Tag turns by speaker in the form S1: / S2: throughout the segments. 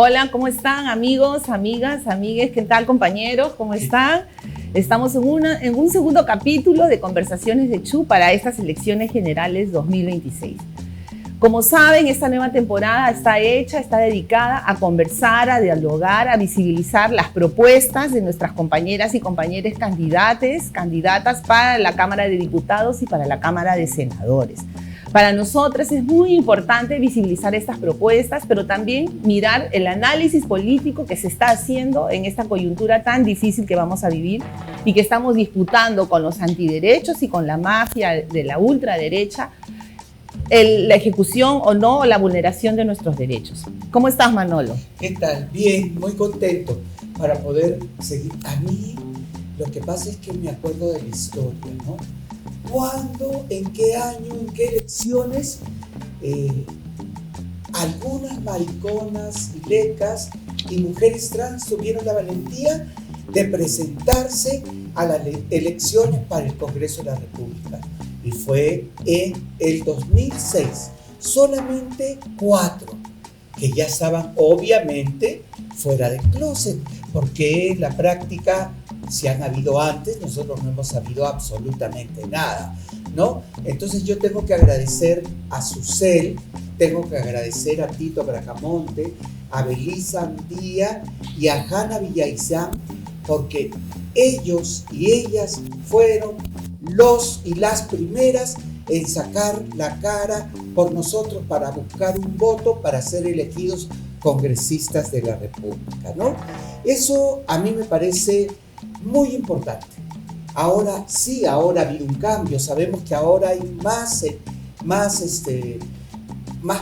S1: Hola, ¿cómo están amigos, amigas, amigues? ¿Qué tal, compañeros? ¿Cómo están? Estamos en un segundo capítulo de Conversaciones de Chu para estas elecciones generales 2026. Como saben, esta nueva temporada está dedicada a conversar, a dialogar, a visibilizar las propuestas de nuestras compañeras y compañeros candidatas para la Cámara de Diputados y para la Cámara de Senadores. Para nosotros es muy importante visibilizar estas propuestas, pero también mirar el análisis político que se está haciendo en esta coyuntura tan difícil que vamos a vivir y que estamos disputando con los antiderechos y con la mafia de la ultraderecha, la ejecución o no, o la vulneración de nuestros derechos. ¿Cómo estás, Manolo?
S2: ¿Qué tal? Bien, muy contento para poder seguir. A mí lo que pasa es que me acuerdo de la historia, ¿no? ¿Cuándo, en qué año, en qué elecciones algunas mariconas y lecas y mujeres trans tuvieron la valentía de presentarse a las elecciones para el Congreso de la República? Y fue en el 2006, solamente 4 que ya estaban obviamente fuera del closet, porque en la práctica, si han habido antes, nosotros no hemos sabido absolutamente nada, ¿no? Entonces yo tengo que agradecer a Susel, tengo que agradecer a Tito Bracamonte, a Belisa Andía y a Hanna Villaizán, porque ellos y ellas fueron los y las primeras en sacar la cara por nosotros para buscar un voto para ser elegidos congresistas de la República, ¿no? Eso a mí me parece muy importante. Ahora sí, ahora ha habido un cambio. Sabemos que ahora hay más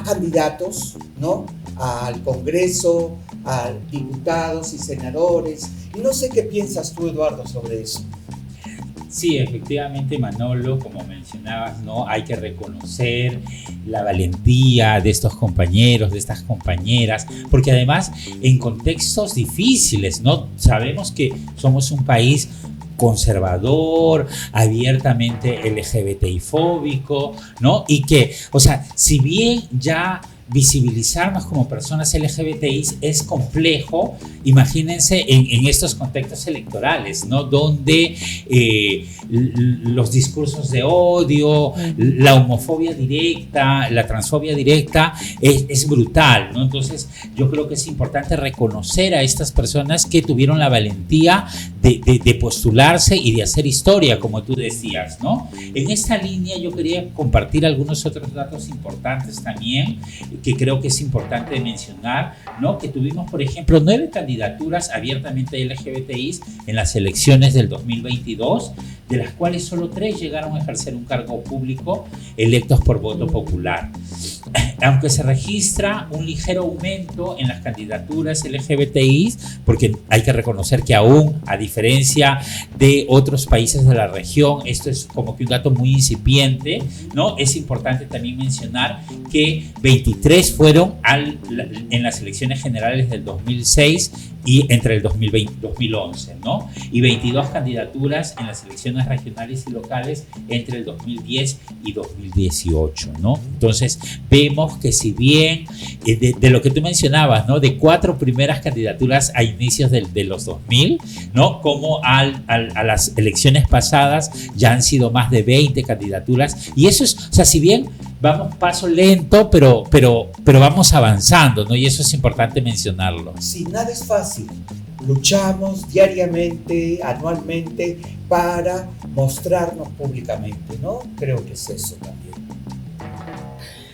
S2: candidatos, ¿no? Al Congreso, a diputados y senadores. Y no sé qué piensas tú, Eduardo, sobre eso.
S3: Sí, efectivamente, Manolo, como mencionabas, ¿no? Hay que reconocer la valentía de estos compañeros, de estas compañeras, porque además en contextos difíciles, ¿no? Sabemos que somos un país conservador, abiertamente LGBTI-fóbico, ¿no? Y que, o sea, si bien ya visibilizarnos como personas LGBTI es complejo, imagínense en estos contextos electorales, ¿no? Donde los discursos de odio, la homofobia directa, la transfobia directa es brutal, ¿no? Entonces yo creo que es importante reconocer a estas personas que tuvieron la valentía de postularse y de hacer historia, como tú decías, ¿no? En esta línea yo quería compartir algunos otros datos importantes también, que creo que es importante mencionar, ¿no? Que tuvimos, por ejemplo, 9 candidaturas abiertamente LGBTI en las elecciones del 2022, de las cuales solo 3 llegaron a ejercer un cargo público electos por voto popular. Aunque se registra un ligero aumento en las candidaturas LGBTI, porque hay que reconocer que aún, a diferencia de otros países de la región, esto es como que un dato muy incipiente, ¿no? Es importante también mencionar que 23 fueron en las elecciones generales del 2006 y entre el 2020 y 2011, ¿no? Y 22 candidaturas en las elecciones regionales y locales entre el 2010 y 2018, ¿no? Entonces, vemos que si bien de lo que tú mencionabas, ¿no? De 4 primeras candidaturas a inicios de los 2000, ¿no? Como a las elecciones pasadas ya han sido más de 20 candidaturas, y eso es, o sea, si bien vamos paso lento, pero vamos avanzando, ¿no? Y eso es importante mencionarlo.
S2: Sí, nada es fácil. Luchamos diariamente, anualmente, para mostrarnos públicamente, ¿no? Creo que es eso también.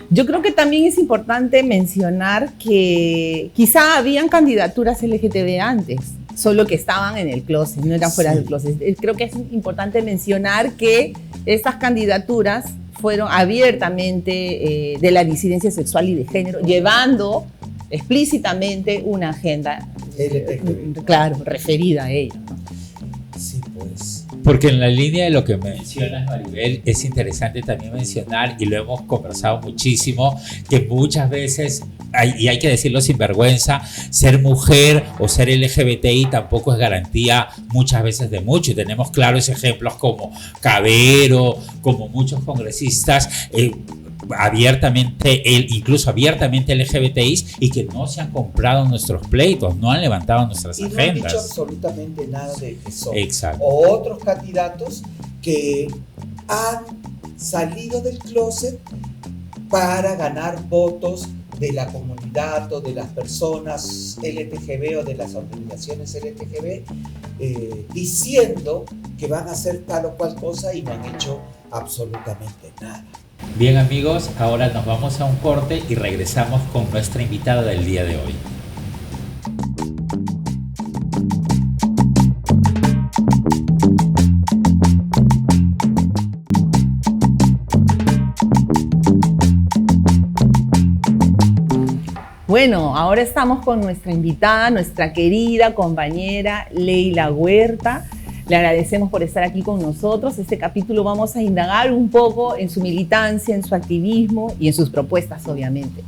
S1: Yo creo que también es importante mencionar que quizá habían candidaturas LGTB antes, solo que estaban en el closet, no eran fuera del closet. Creo que es importante mencionar que estas candidaturas fueron abiertamente de la disidencia sexual y de género, llevando explícitamente una agenda, claro, referida a ello, ¿no?
S2: Sí, pues.
S3: Porque en la línea de lo que mencionas, Maribel, es interesante también mencionar, y lo hemos conversado muchísimo, que muchas veces, y hay que decirlo sin vergüenza, ser mujer o ser LGBTI tampoco es garantía muchas veces de mucho, y tenemos claros ejemplos como Cabero, como muchos congresistas, incluso abiertamente LGBTIs, y que no se han comprado nuestros pleitos, no han levantado nuestras
S2: y
S3: agendas.
S2: No han dicho absolutamente nada de eso.
S3: Exacto.
S2: O otros candidatos que han salido del closet para ganar votos de la comunidad o de las personas LGTB o de las organizaciones LGTB, diciendo que van a hacer tal o cual cosa y no han hecho absolutamente nada.
S3: Bien, amigos, ahora nos vamos a un corte y regresamos con nuestra invitada del día de hoy.
S1: Bueno, ahora estamos con nuestra invitada, nuestra querida compañera Leila Huerta. Le agradecemos por estar aquí con nosotros. Este capítulo vamos a indagar un poco en su militancia, en su activismo y en sus propuestas, obviamente.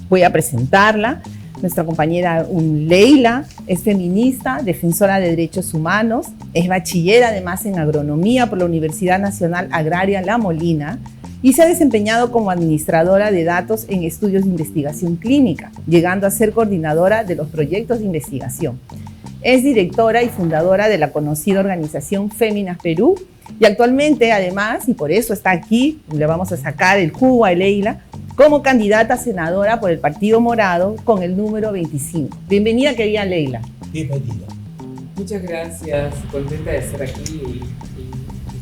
S1: Voy a presentarla. Nuestra compañera Leila es feminista, defensora de derechos humanos, es bachiller además en agronomía por la Universidad Nacional Agraria La Molina y se ha desempeñado como administradora de datos en estudios de investigación clínica, llegando a ser coordinadora de los proyectos de investigación. Es directora y fundadora de la conocida organización Féminas Perú y actualmente, además, y por eso está aquí, le vamos a sacar el jugo a Leila, como candidata a senadora por el Partido Morado con el número 25. Bienvenida, querida Leila.
S2: Bienvenida.
S4: Muchas gracias, contenta de estar aquí y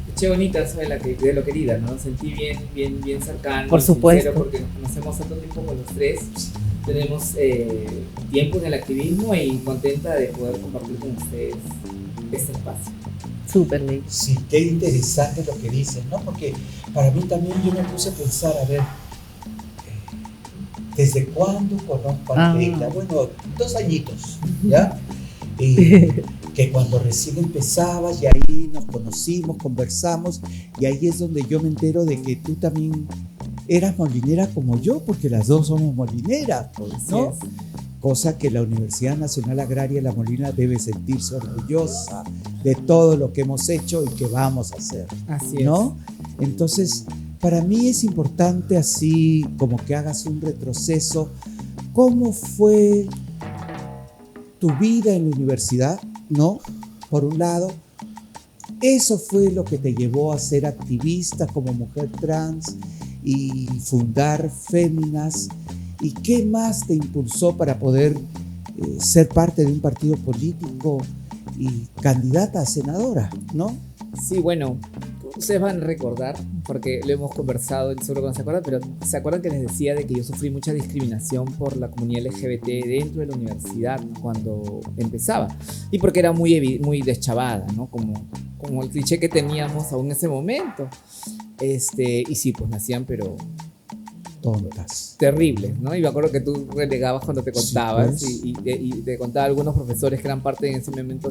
S4: escuché bonita eso de lo querida, ¿no? Sentí bien cercano.
S1: Por supuesto.
S4: Sincero, porque nos conocemos tanto tiempo con los tres. Tenemos tiempo en el activismo y contenta de poder compartir con ustedes este espacio.
S1: Súper, Leila.
S2: Sí, qué interesante lo que dices, ¿no? Porque para mí también yo me puse a pensar, a ver, ¿desde cuándo conozco a Leila? Bueno, 2 añitos, ¿ya? Que cuando recién empezaba y ahí nos conocimos, conversamos, y ahí es donde yo me entero de que tú también eras molinera como yo, porque las dos somos molineras, ¿no?
S4: Así es.
S2: Cosa que la Universidad Nacional Agraria La Molina debe sentirse orgullosa de todo lo que hemos hecho y que vamos a hacer,
S4: Así
S2: ¿no? Entonces, para mí es importante así como que hagas un retroceso. ¿Cómo fue tu vida en la universidad, no? Por un lado, eso fue lo que te llevó a ser activista como mujer trans y fundar Féminas. ¿Y qué más te impulsó para poder ser parte de un partido político y candidata a senadora, no?
S4: Sí, bueno, ustedes van a recordar, porque lo hemos conversado, seguro que no se acuerdan, pero se acuerdan que les decía de que yo sufrí mucha discriminación por la comunidad LGBT dentro de la universidad cuando empezaba. Y porque era muy deschavada, ¿no? Como el cliché que teníamos aún en ese momento. Y sí, pues nacían, pero
S2: Tontas.
S4: terribles, ¿no? Y me acuerdo que tú renegabas cuando te contabas,
S2: Sí, pues.
S4: y te contaba algunos profesores que eran parte en ese momento,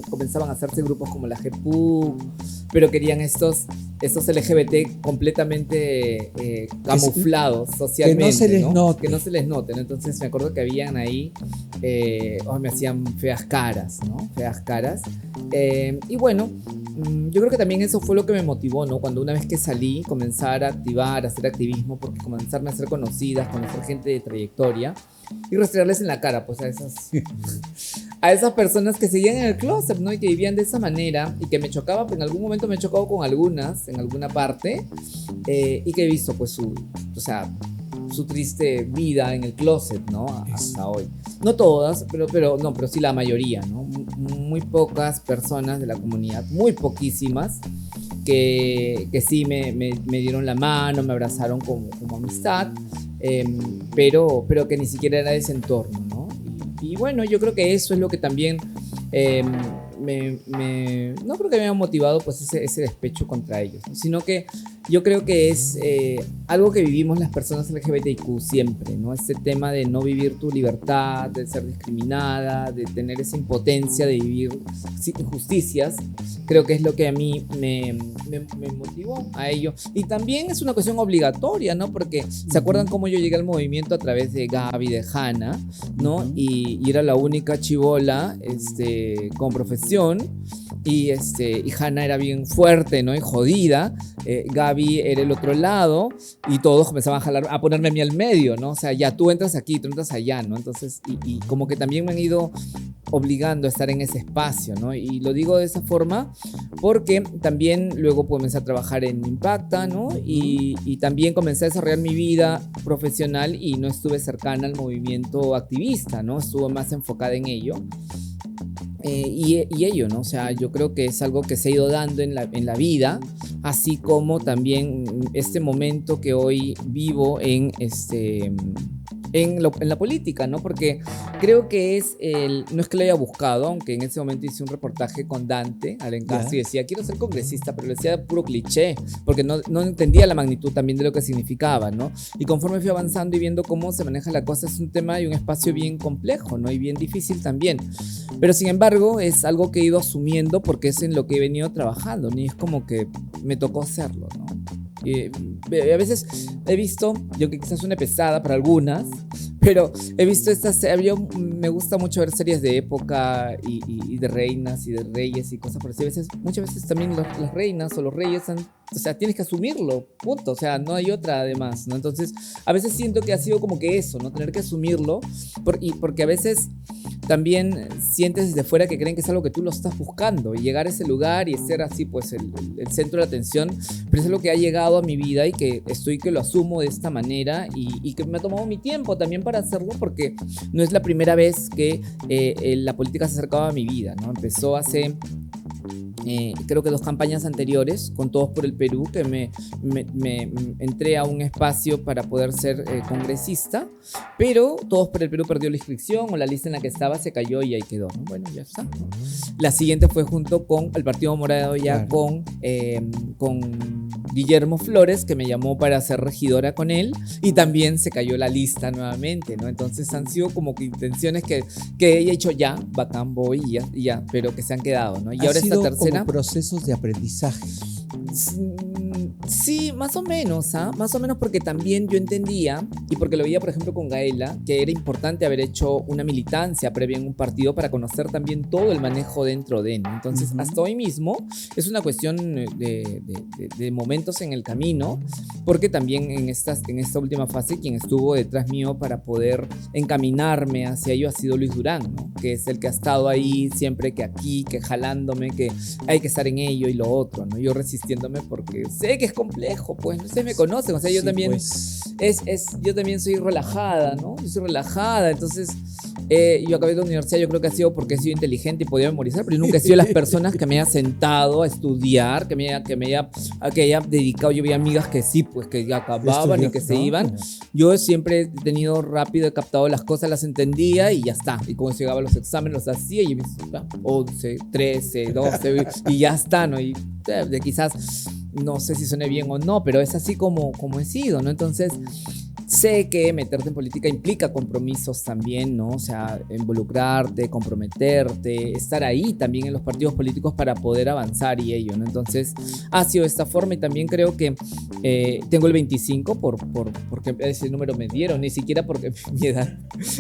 S4: comenzaban a hacerse grupos como la GEPUC, pero querían estos LGBT completamente camuflados socialmente,
S2: que no se les note.
S4: Que no se les noten. Entonces me acuerdo que habían ahí, me hacían feas caras, ¿no? Feas caras. Y bueno, yo creo que también eso fue lo que me motivó, ¿no? Cuando una vez que salí, comenzar a activar, a hacer activismo, porque comenzarme a ser conocidas, conocer gente de trayectoria y restregarles en la cara, pues a esas personas que seguían en el closet, ¿no? Y que vivían de esa manera y que me chocaba, en algún momento me he chocado con algunas, en alguna parte, y que he visto, pues, su triste vida en el closet, ¿no? Hasta hoy. No todas, pero sí la mayoría, ¿no? Muy pocas personas de la comunidad, muy poquísimas, que sí me dieron la mano, me abrazaron como amistad, pero que ni siquiera era de ese entorno, ¿no? Y bueno, yo creo que eso es lo que también no creo que me haya motivado pues ese despecho contra ellos, ¿no? Sino que yo creo que es algo que vivimos las personas LGBTIQ siempre, ¿no? Este tema de no vivir tu libertad, de ser discriminada, de tener esa impotencia de vivir injusticias, creo que es lo que a mí me motivó a ello. Y también es una cuestión obligatoria, ¿no? Porque ¿se acuerdan cómo yo llegué al movimiento a través de Gaby, de Hanna, ¿no? Y era la única chibola con profesión y Hanna era bien fuerte, ¿no? Y jodida. Gaby era el otro lado y todos comenzaban a ponerme a mí al medio, ¿no? O sea, ya tú entras aquí, tú entras allá, ¿no? Entonces, y como que también me han ido obligando a estar en ese espacio, ¿no? Y lo digo de esa forma porque también luego comencé a trabajar en Impacta, ¿no? Y también comencé a desarrollar mi vida profesional y no estuve cercana al movimiento activista, ¿no? Estuve más enfocada en ello. Y ello, ¿no? O sea, yo creo que es algo que se ha ido dando en la vida, así como también este momento que hoy vivo en la política, ¿no? Porque creo que no es que lo haya buscado, aunque en ese momento hice un reportaje con Dante Alencastro y decía, quiero ser congresista, pero lo decía puro cliché, porque no entendía la magnitud también de lo que significaba, ¿no? Y conforme fui avanzando y viendo cómo se maneja la cosa, es un tema y un espacio bien complejo, ¿no? Y bien difícil también. Pero sin embargo, es algo que he ido asumiendo porque es en lo que he venido trabajando, ¿no? Y es como que me tocó hacerlo, ¿no? A veces he visto, yo que quizás suene pesada para algunas, pero he visto me gusta mucho ver series de época y de reinas y de reyes y cosas por así. Muchas veces también las reinas o los reyes o sea, tienes que asumirlo, punto, o sea, no hay otra además, ¿no? Entonces, a veces siento que ha sido como que eso, ¿no? Tener que asumirlo, porque a veces también sientes desde fuera que creen que es algo que tú lo estás buscando y llegar a ese lugar y ser así, pues, el centro de atención, pero es lo que ha llegado a mi vida y que lo asumo de esta manera y que me ha tomado mi tiempo también para hacerlo porque no es la primera vez que la política se acercaba a mi vida, ¿no? Empezó hace... creo que 2 campañas anteriores con Todos por el Perú, que me entré a un espacio para poder ser congresista, pero Todos por el Perú perdió la inscripción o la lista en la que estaba se cayó y ahí quedó, ¿no? Bueno, ya está, ¿no? La siguiente fue junto con el Partido Morado ya con Guillermo Flores, que me llamó para ser regidora con él y también se cayó la lista nuevamente, ¿no? Entonces han sido como que intenciones que he dicho ya, bacán, voy y ya, pero que se han quedado, ¿no? Y ahora esta tercera...
S2: como procesos de aprendizaje.
S4: Sí, más o menos, ¿ah? Más o menos porque también yo entendía, y porque lo veía por ejemplo con Gaela, que era importante haber hecho una militancia previa en un partido para conocer también todo el manejo dentro de él. Entonces, hasta hoy mismo es una cuestión de momentos en el camino, porque también en esta última fase quien estuvo detrás mío para poder encaminarme hacia ello ha sido Luis Durán, ¿no? Que es el que ha estado ahí siempre, que aquí, que jalándome, que hay que estar en ello y lo otro, ¿no? Yo resistiéndome porque sé que es complejo, pues, ustedes me conocen, o sea, yo también, pues. Yo también soy relajada, ¿no? Yo soy relajada, entonces, yo acabé de la universidad, yo creo que ha sido porque he sido inteligente y podía memorizar, pero yo nunca he sido las personas que me haya sentado a estudiar, que haya dedicado, yo vi amigas que sí, pues, que ya acababan y que se iban, yo siempre he tenido rápido, he captado las cosas, las entendía y ya está, y cuando llegaba a los exámenes los hacía y 11, 13, 12 y ya está, ¿no? Y quizás no sé si suene bien o no, pero es así como he sido, ¿no? Entonces, sé que meterte en política implica compromisos también, ¿no? O sea, involucrarte, comprometerte, estar ahí también en los partidos políticos para poder avanzar y ello, ¿no? Entonces, ha sido de esta forma y también creo que tengo el 25 porque ese número me dieron, ni siquiera porque mi edad,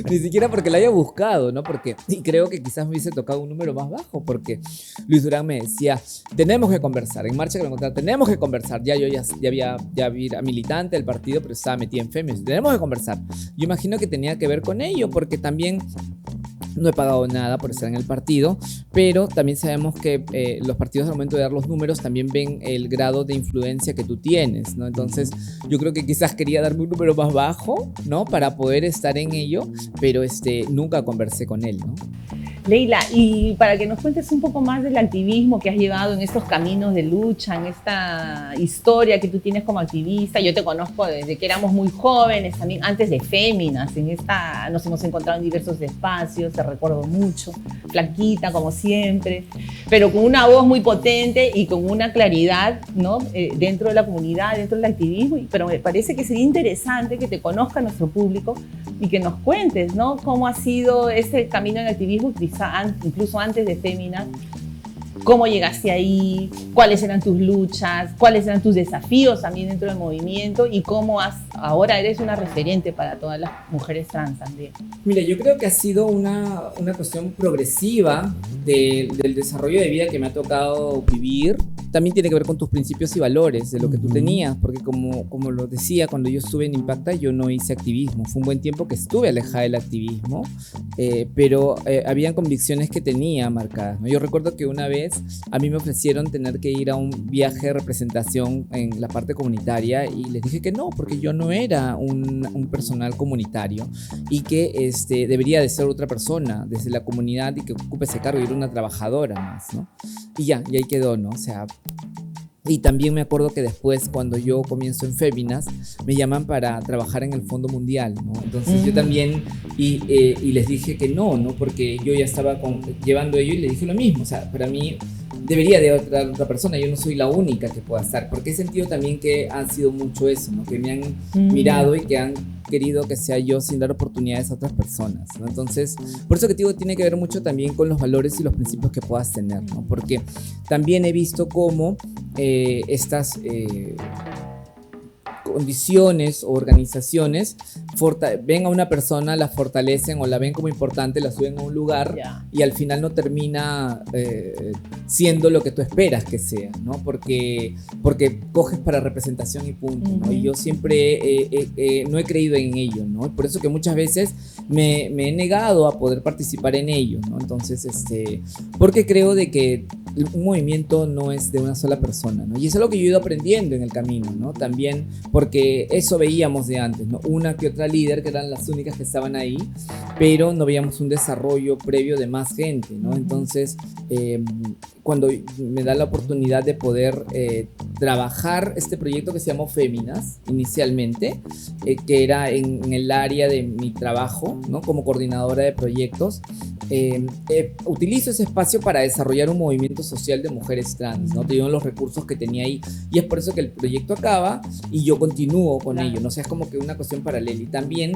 S4: ni siquiera porque lo haya buscado, ¿no? Y creo que quizás me hubiese tocado un número más bajo porque Luis Durán me decía, tenemos que conversar, en marcha que lo encontrar, tenemos que conversar, yo ya era militante del partido, pero estaba metida en FEMIS, tenemos que conversar. Yo imagino que tenía que ver con ello, porque también no he pagado nada por estar en el partido, pero también sabemos que los partidos al momento de dar los números también ven el grado de influencia que tú tienes, ¿no? Entonces yo creo que quizás quería darme un número más bajo, ¿no? Para poder estar en ello, pero nunca conversé con él, ¿no?
S1: Leila, y para que nos cuentes un poco más del activismo que has llevado en estos caminos de lucha, en esta historia que tú tienes como activista. Yo te conozco desde que éramos muy jóvenes, también antes de Féminas. Nos hemos encontrado en diversos espacios, te recuerdo mucho, flaquita como siempre, pero con una voz muy potente y con una claridad, ¿no? Dentro de la comunidad, dentro del activismo. Pero me parece que sería interesante que te conozca nuestro público y que nos cuentes, ¿no? Cómo ha sido este camino en activismo, quizá incluso antes de Féminas, cómo llegaste ahí, cuáles eran tus luchas, cuáles eran tus desafíos también dentro del movimiento y cómo ahora eres una referente para todas las mujeres trans también.
S4: Mira, yo creo que ha sido una cuestión progresiva del desarrollo de vida que me ha tocado vivir. También tiene que ver con tus principios y valores, de lo que tú tenías, porque como lo decía, cuando yo estuve en Impacta, yo no hice activismo. Fue un buen tiempo que estuve alejada del activismo, pero habían convicciones que tenía marcadas, ¿no? Yo recuerdo que una vez a mí me ofrecieron tener que ir a un viaje de representación en la parte comunitaria y les dije que no, porque yo no era un personal comunitario y que debería de ser otra persona desde la comunidad y que ocupe ese cargo y era una trabajadora más, ¿no? Y ahí quedó, ¿no? O sea, y también me acuerdo que después, cuando yo comienzo en Féminas, me llaman para trabajar en el Fondo Mundial, ¿no? Entonces yo también, y les dije que no, porque yo ya estaba llevando ello y le dije lo mismo. O sea, para mí debería de otra persona, yo no soy la única que pueda estar, porque he sentido también que ha sido mucho eso, ¿no? Que me han mirado y que han querido que sea yo sin dar oportunidades a otras personas, ¿no? Entonces, por eso que te digo, tiene que ver mucho también con los valores y los principios que puedas tener, ¿no? Porque también he visto cómo estas condiciones o organizaciones ven a una persona, la fortalecen o la ven como importante, la suben a un lugar y al final no termina siendo lo que tú esperas que sea, ¿no? Porque coges para representación y punto, ¿no? Y yo siempre no he creído en ello, ¿no? Por eso que muchas veces me he negado a poder participar en ello, ¿no? Entonces, porque creo de que un movimiento no es de una sola persona, ¿no? Y eso es lo que yo he ido aprendiendo en el camino, ¿no? También porque eso veíamos de antes, ¿no? Una que otra líder que eran las únicas que estaban ahí, pero no veíamos un desarrollo previo de más gente, ¿no? Entonces, cuando me da la oportunidad de poder trabajar este proyecto que se llamó Féminas, inicialmente, que era en el área de mi trabajo, ¿no? Como coordinadora de proyectos, utilizo ese espacio para desarrollar un movimiento social de mujeres trans, ¿no? Teniendo los recursos que tenía ahí, y es por eso que el proyecto acaba y yo continúo con ello, ¿no? O sea, es como que una cuestión paralela. Y también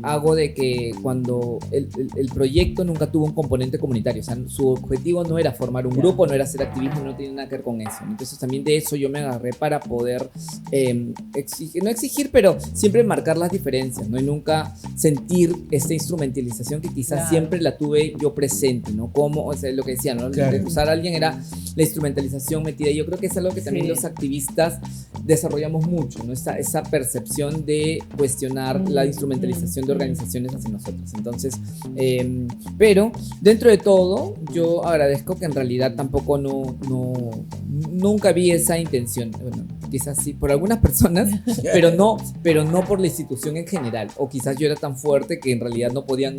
S4: hago de que cuando el proyecto nunca tuvo un componente comunitario, o sea, su objetivo no era formar un grupo, no era hacer activismo, no tiene nada que ver con eso, ¿no? Entonces también de eso yo me agarré para poder no exigir, pero siempre marcar las diferencias, ¿no? Y nunca sentir esta instrumentalización que quizás siempre la tuve yo presente, ¿no? Como, o sea, lo que decía, ¿no? De usar a alguien era la instrumentalización metida. Y yo creo que es algo que también los activistas desarrollamos mucho, ¿no? Esa percepción de cuestionar la instrumentalización de organizaciones hacia nosotros. Entonces, pero dentro de todo, yo agradezco que en realidad tampoco nunca vi esa intención. Bueno, quizás sí por algunas personas, pero no por la institución en general. O quizás yo era tan fuerte que en realidad no podían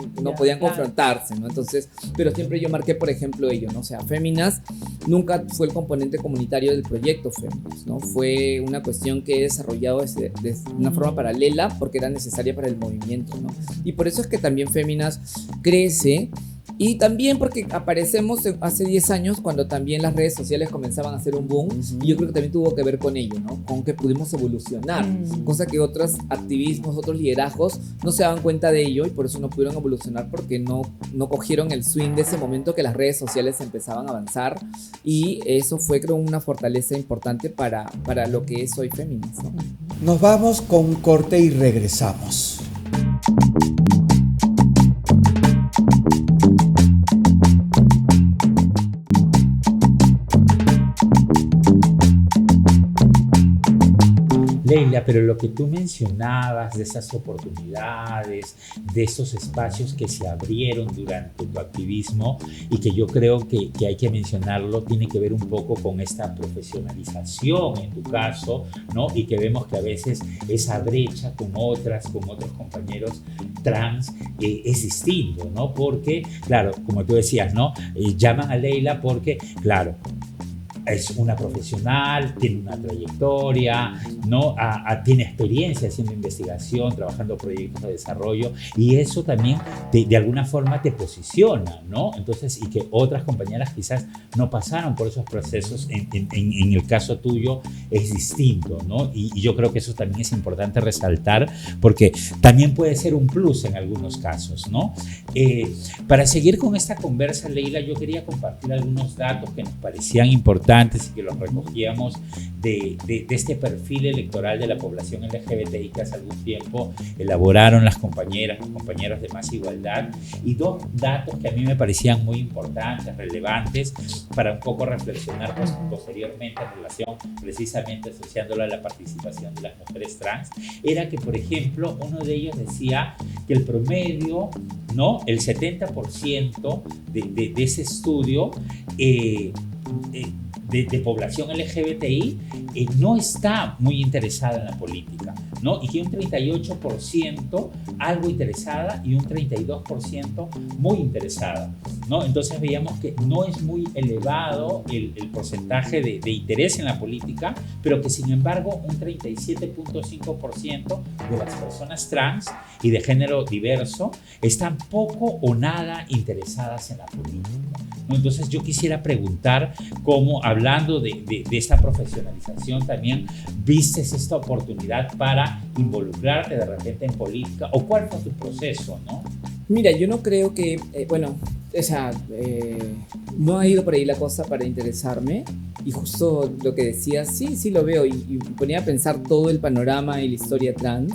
S4: confrontarse, ¿no? Entonces, pero siempre yo marqué, por ejemplo, ello, ¿no? O sea, Féminas nunca fue el componente comunitario del proyecto Féminas, ¿no? Fue una cuestión que he desarrollado de una forma paralela porque era necesaria para el movimiento, ¿no? Y por eso es que también Féminas crece. Y también porque aparecemos hace 10 años cuando también las redes sociales comenzaban a hacer un boom, y yo creo que también tuvo que ver con ello, ¿no? Con que pudimos evolucionar, cosa que otros activismos, otros liderazgos no se daban cuenta de ello y por eso no pudieron evolucionar, porque no cogieron el swing de ese momento que las redes sociales empezaban a avanzar, y eso fue, creo, una fortaleza importante para lo que es hoy Féminas, ¿no?
S2: Nos vamos con un corte y regresamos.
S3: Leila, pero lo que tú mencionabas de esas oportunidades, de esos espacios que se abrieron durante tu activismo y que yo creo que hay que mencionarlo, tiene que ver un poco con esta profesionalización en tu caso, ¿no? Y que vemos que a veces esa brecha con otros compañeros trans es distinto, ¿no? Porque, claro, como tú decías, ¿no? Llaman a Leila porque, claro, es una profesional, tiene una trayectoria, ¿no? Tiene experiencia haciendo investigación, trabajando proyectos de desarrollo, y eso también de alguna forma te posiciona, ¿no? Entonces, y que otras compañeras quizás no pasaron por esos procesos, en el caso tuyo es distinto, ¿no? Y yo creo que eso también es importante resaltar, porque también puede ser un plus en algunos casos, ¿no? Para seguir con esta conversa, Leila, yo quería compartir algunos datos que nos parecían importantes y que los recogíamos de este perfil electoral de la población LGBTI que hace algún tiempo elaboraron las compañeras, los compañeros de Más Igualdad, y dos datos que a mí me parecían muy importantes, relevantes, para un poco reflexionar posteriormente en relación, precisamente asociándolo a la participación de las mujeres trans. Era que, por ejemplo, uno de ellos decía que el promedio, ¿no? El 70% de ese estudio de población LGBTI no está muy interesada en la política, ¿no? Y que un 38% algo interesada y un 32% muy interesada, ¿no? Entonces veíamos que no es muy elevado el porcentaje de interés en la política, pero que sin embargo un 37.5% de las personas trans y de género diverso están poco o nada interesadas en la política, ¿no? Entonces yo quisiera preguntar cómo, hablando de esta profesionalización, también vistes esta oportunidad para involucrarte de repente en política, o cuál fue tu proceso, ¿no?
S4: Mira, yo no creo que, no ha ido por ahí la cosa para interesarme, y justo lo que decías, sí lo veo, y ponía a pensar todo el panorama y la historia trans.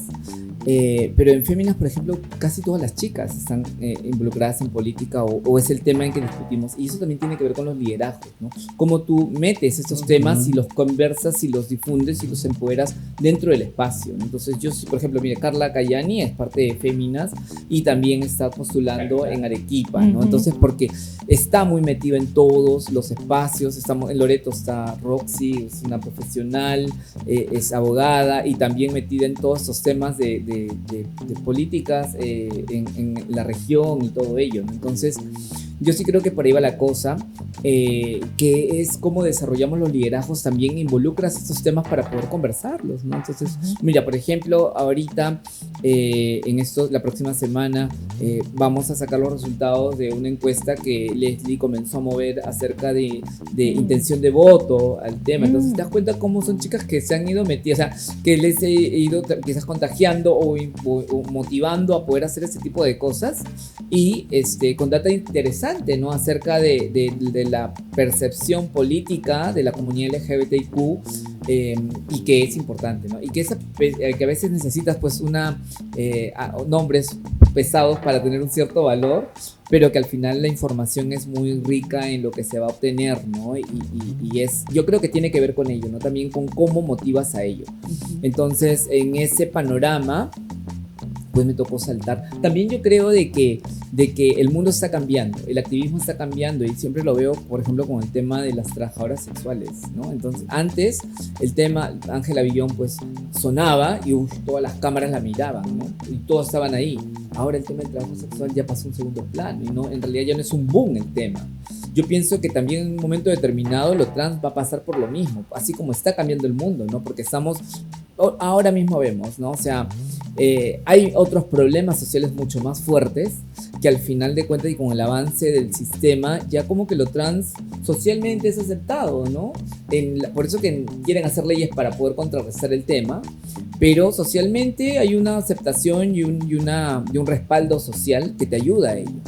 S4: Pero en Féminas, por ejemplo, casi todas las chicas están involucradas en política, o es el tema en que discutimos, y eso también tiene que ver con los liderazgos, ¿no? Cómo tú metes estos temas y los conversas y los difundes y los empoderas dentro del espacio, ¿no? Entonces yo, por ejemplo, mire, Carla Cayani es parte de Féminas y también está postulando en Arequipa, ¿no? Entonces, porque está muy metido en todos los espacios. En Loreto está Roxy, es una profesional, es abogada y también metida en todos estos temas de políticas en la región y todo ello, ¿no? Entonces yo sí creo que por ahí va la cosa, que es cómo desarrollamos los liderazgos, también involucras estos temas para poder conversarlos, ¿no? Entonces, mira, por ejemplo, ahorita la próxima semana vamos a sacar los resultados de una encuesta que Leslie comenzó a mover acerca de intención de voto al tema. Entonces te das cuenta cómo son chicas que se han ido metidas, o sea, que les he ido quizás contagiando o motivando a poder hacer ese tipo de cosas, y con data interesante, ¿no? Acerca de la percepción política de la comunidad LGBTIQ, y que es importante, ¿no? Y que a veces necesitas pues nombres pesados para tener un cierto valor, pero que al final la información es muy rica en lo que se va a obtener, ¿no? Y yo creo que tiene que ver con ello, ¿no? También con cómo motivas a ello. Entonces, en ese panorama, pues me tocó saltar. También yo creo de que el mundo está cambiando, el activismo está cambiando, y siempre lo veo, por ejemplo, con el tema de las trabajadoras sexuales, ¿no? Entonces, antes el tema Ángela Villón pues sonaba y todas las cámaras la miraban, ¿no? Y todos estaban ahí. Ahora el tema del trabajo sexual ya pasó a un segundo plano, y no, en realidad ya no es un boom el tema. Yo pienso que también en un momento determinado lo trans va a pasar por lo mismo, así como está cambiando el mundo, ¿no? Porque ahora mismo vemos, ¿no? O sea, hay otros problemas sociales mucho más fuertes que al final de cuentas, y con el avance del sistema, ya como que lo trans socialmente es aceptado, ¿no? Por eso que quieren hacer leyes para poder contrarrestar el tema, pero socialmente hay una aceptación y un respaldo social que te ayuda a ello.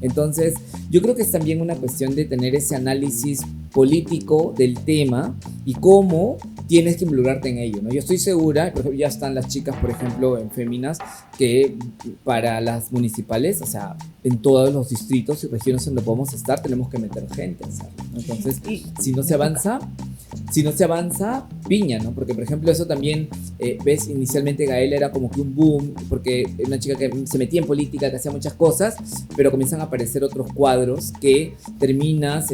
S4: Entonces, yo creo que es también una cuestión de tener ese análisis político del tema y cómo tienes que involucrarte en ello, ¿no? Yo estoy segura, por ejemplo, ya están las chicas, por ejemplo, en Féminas, que para las municipales, o sea, en todos los distritos y regiones donde podemos estar, tenemos que meter gente, ¿sabes? Entonces, si no se avanza, piña, ¿no? Porque, por ejemplo, eso también, ves, inicialmente Gael era como que un boom, porque era una chica que se metía en política, que hacía muchas cosas, pero comienzan a aparecer otros cuadros que terminas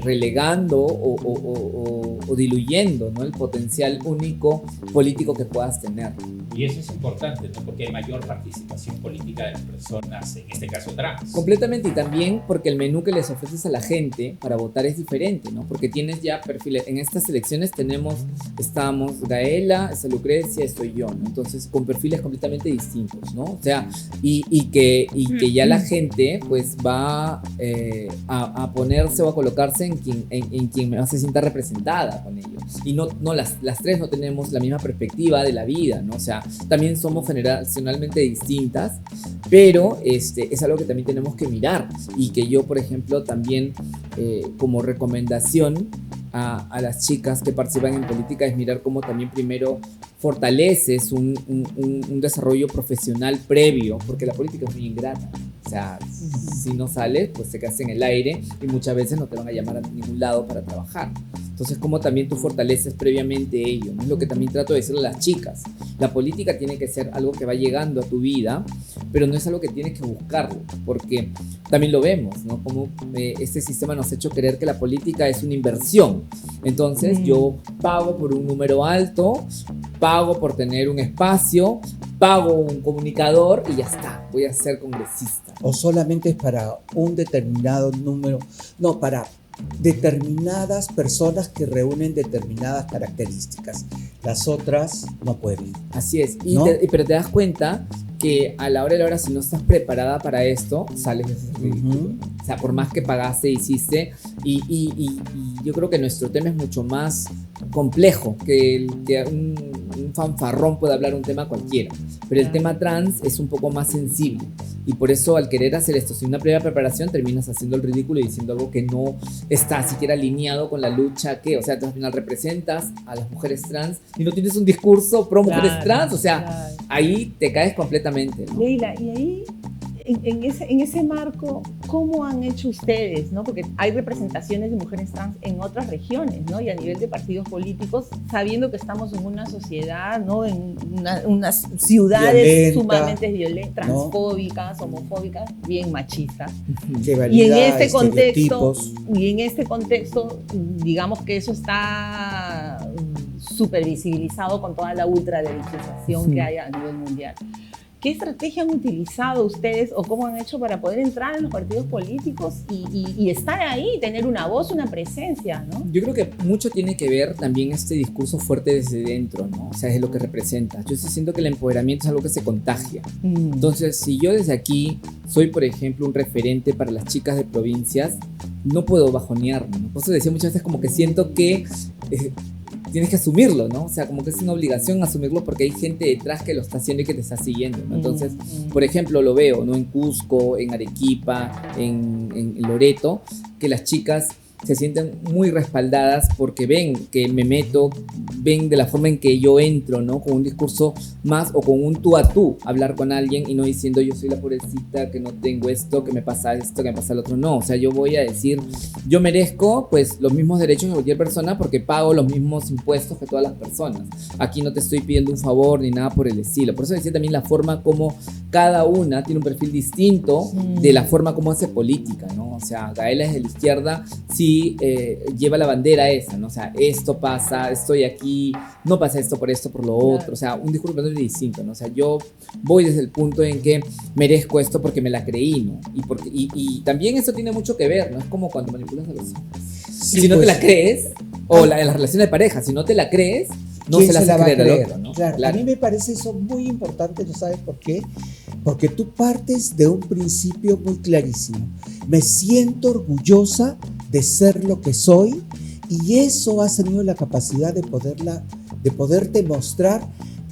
S4: relegando o diluyendo, ¿no? El potencial único político que puedas tener.
S3: Y eso es importante, ¿no? Porque hay mayor participación política de las personas, en este caso trans.
S4: Completamente, y también porque el menú que les ofreces a la gente para votar es diferente, ¿no? Porque tienes ya perfiles. En estas elecciones estamos Gaela, está Lucrecia, estoy yo, ¿no? Entonces, con perfiles completamente distintos, ¿no? O sea, y que ya la gente, pues, va a ponerse o a colocarse en quien más se sienta representada con ellos. Y no las tres no tenemos la misma perspectiva de la vida, ¿no? O sea, también somos generacionalmente distintas, pero es algo que también tenemos que mirar, y que yo, por ejemplo, también como recomendación a las chicas que participan en política es mirar cómo también primero fortaleces un desarrollo profesional previo, porque la política es muy ingrata. O sea, si no sales, pues te quedas en el aire y muchas veces no te van a llamar a ningún lado para trabajar. Entonces, cómo también tú fortaleces previamente ello, ¿no? Es lo que también trato de decirle a las chicas. La política tiene que ser algo que va llegando a tu vida, pero no es algo que tienes que buscarlo, porque también lo vemos, ¿no? Como este sistema nos ha hecho creer que la política es una inversión. Entonces, yo pago por un número alto, pago por tener un espacio, pago un comunicador y ya está, voy a ser congresista.
S2: O solamente es para un determinado número, no, para determinadas personas que reúnen determinadas características. Las otras no pueden.
S4: Así es,
S2: ¿No?
S4: pero te das cuenta que a la hora de la hora, si no estás preparada para esto, sales de ese ridículo. O sea, por más que pagaste, hiciste, y yo creo que nuestro tema es mucho más complejo que un fanfarrón puede hablar un tema cualquiera, pero el tema trans es un poco más sensible, y por eso al querer hacer esto sin una previa preparación terminas haciendo el ridículo y diciendo algo que no está siquiera alineado con la lucha o sea, tú al final representas a las mujeres trans y no tienes un discurso pro mujeres trans, o sea, ahí te caes completamente, ¿no?
S1: Leila, y ahí, en ese marco, ¿cómo han hecho ustedes, ¿no? Porque hay representaciones de mujeres trans en otras regiones, ¿no? Y a nivel de partidos políticos, sabiendo que estamos en una sociedad, ¿no? En unas ciudades
S2: violenta,
S1: sumamente violentas, transfóbicas, homofóbicas, bien machistas.
S2: Que valida estereotipos.
S1: Y en este contexto, digamos que eso está súper visibilizado con toda la ultraderechización que hay a nivel mundial. ¿Qué estrategia han utilizado ustedes o cómo han hecho para poder entrar en los partidos políticos y estar ahí, tener una voz, una presencia, ¿no?
S4: Yo creo que mucho tiene que ver también este discurso fuerte desde dentro, ¿no? O sea, es lo que representa. Yo sí siento que el empoderamiento es algo que se contagia. Entonces, si yo desde aquí soy, por ejemplo, un referente para las chicas de provincias, no puedo bajonearme, ¿no? Por eso decía muchas veces como que siento que tienes que asumirlo, ¿no? O sea, como que es una obligación asumirlo porque hay gente detrás que lo está haciendo y que te está siguiendo, ¿no? Entonces, por ejemplo, lo veo, ¿no? En Cusco, en Arequipa, en Loreto, que las chicas se sienten muy respaldadas porque ven que me meto, ven de la forma en que yo entro, ¿no? Con un discurso más o con un tú a tú, hablar con alguien y no diciendo yo soy la pobrecita, que no tengo esto, que me pasa esto, que me pasa lo otro. No, o sea, yo voy a decir, yo merezco pues los mismos derechos que cualquier persona porque pago los mismos impuestos que todas las personas. Aquí no te estoy pidiendo un favor ni nada por el estilo. Por eso decía también la forma como cada una tiene un perfil distinto de la forma como hace política, ¿no? O sea, Gaela es de la izquierda, sí lleva la bandera esa, ¿no? O sea, esto pasa, estoy aquí, no pasa esto, por lo otro. O sea, un discurso completamente distinto, ¿no? O sea, yo voy desde el punto en que merezco esto porque me la creí, ¿no? Y también eso tiene mucho que ver, ¿no? Es como cuando manipulas a los hombres.
S2: Sí,
S4: si no
S2: pues,
S4: te la crees, o en la relación de pareja, si no te la crees, no se la hace creer al otro, ¿no?
S2: Claro, a mí me parece eso muy importante, ¿no sabes por qué? Porque tú partes de un principio muy clarísimo. Me siento orgullosa de ser lo que soy, y eso has tenido la capacidad de poderte mostrar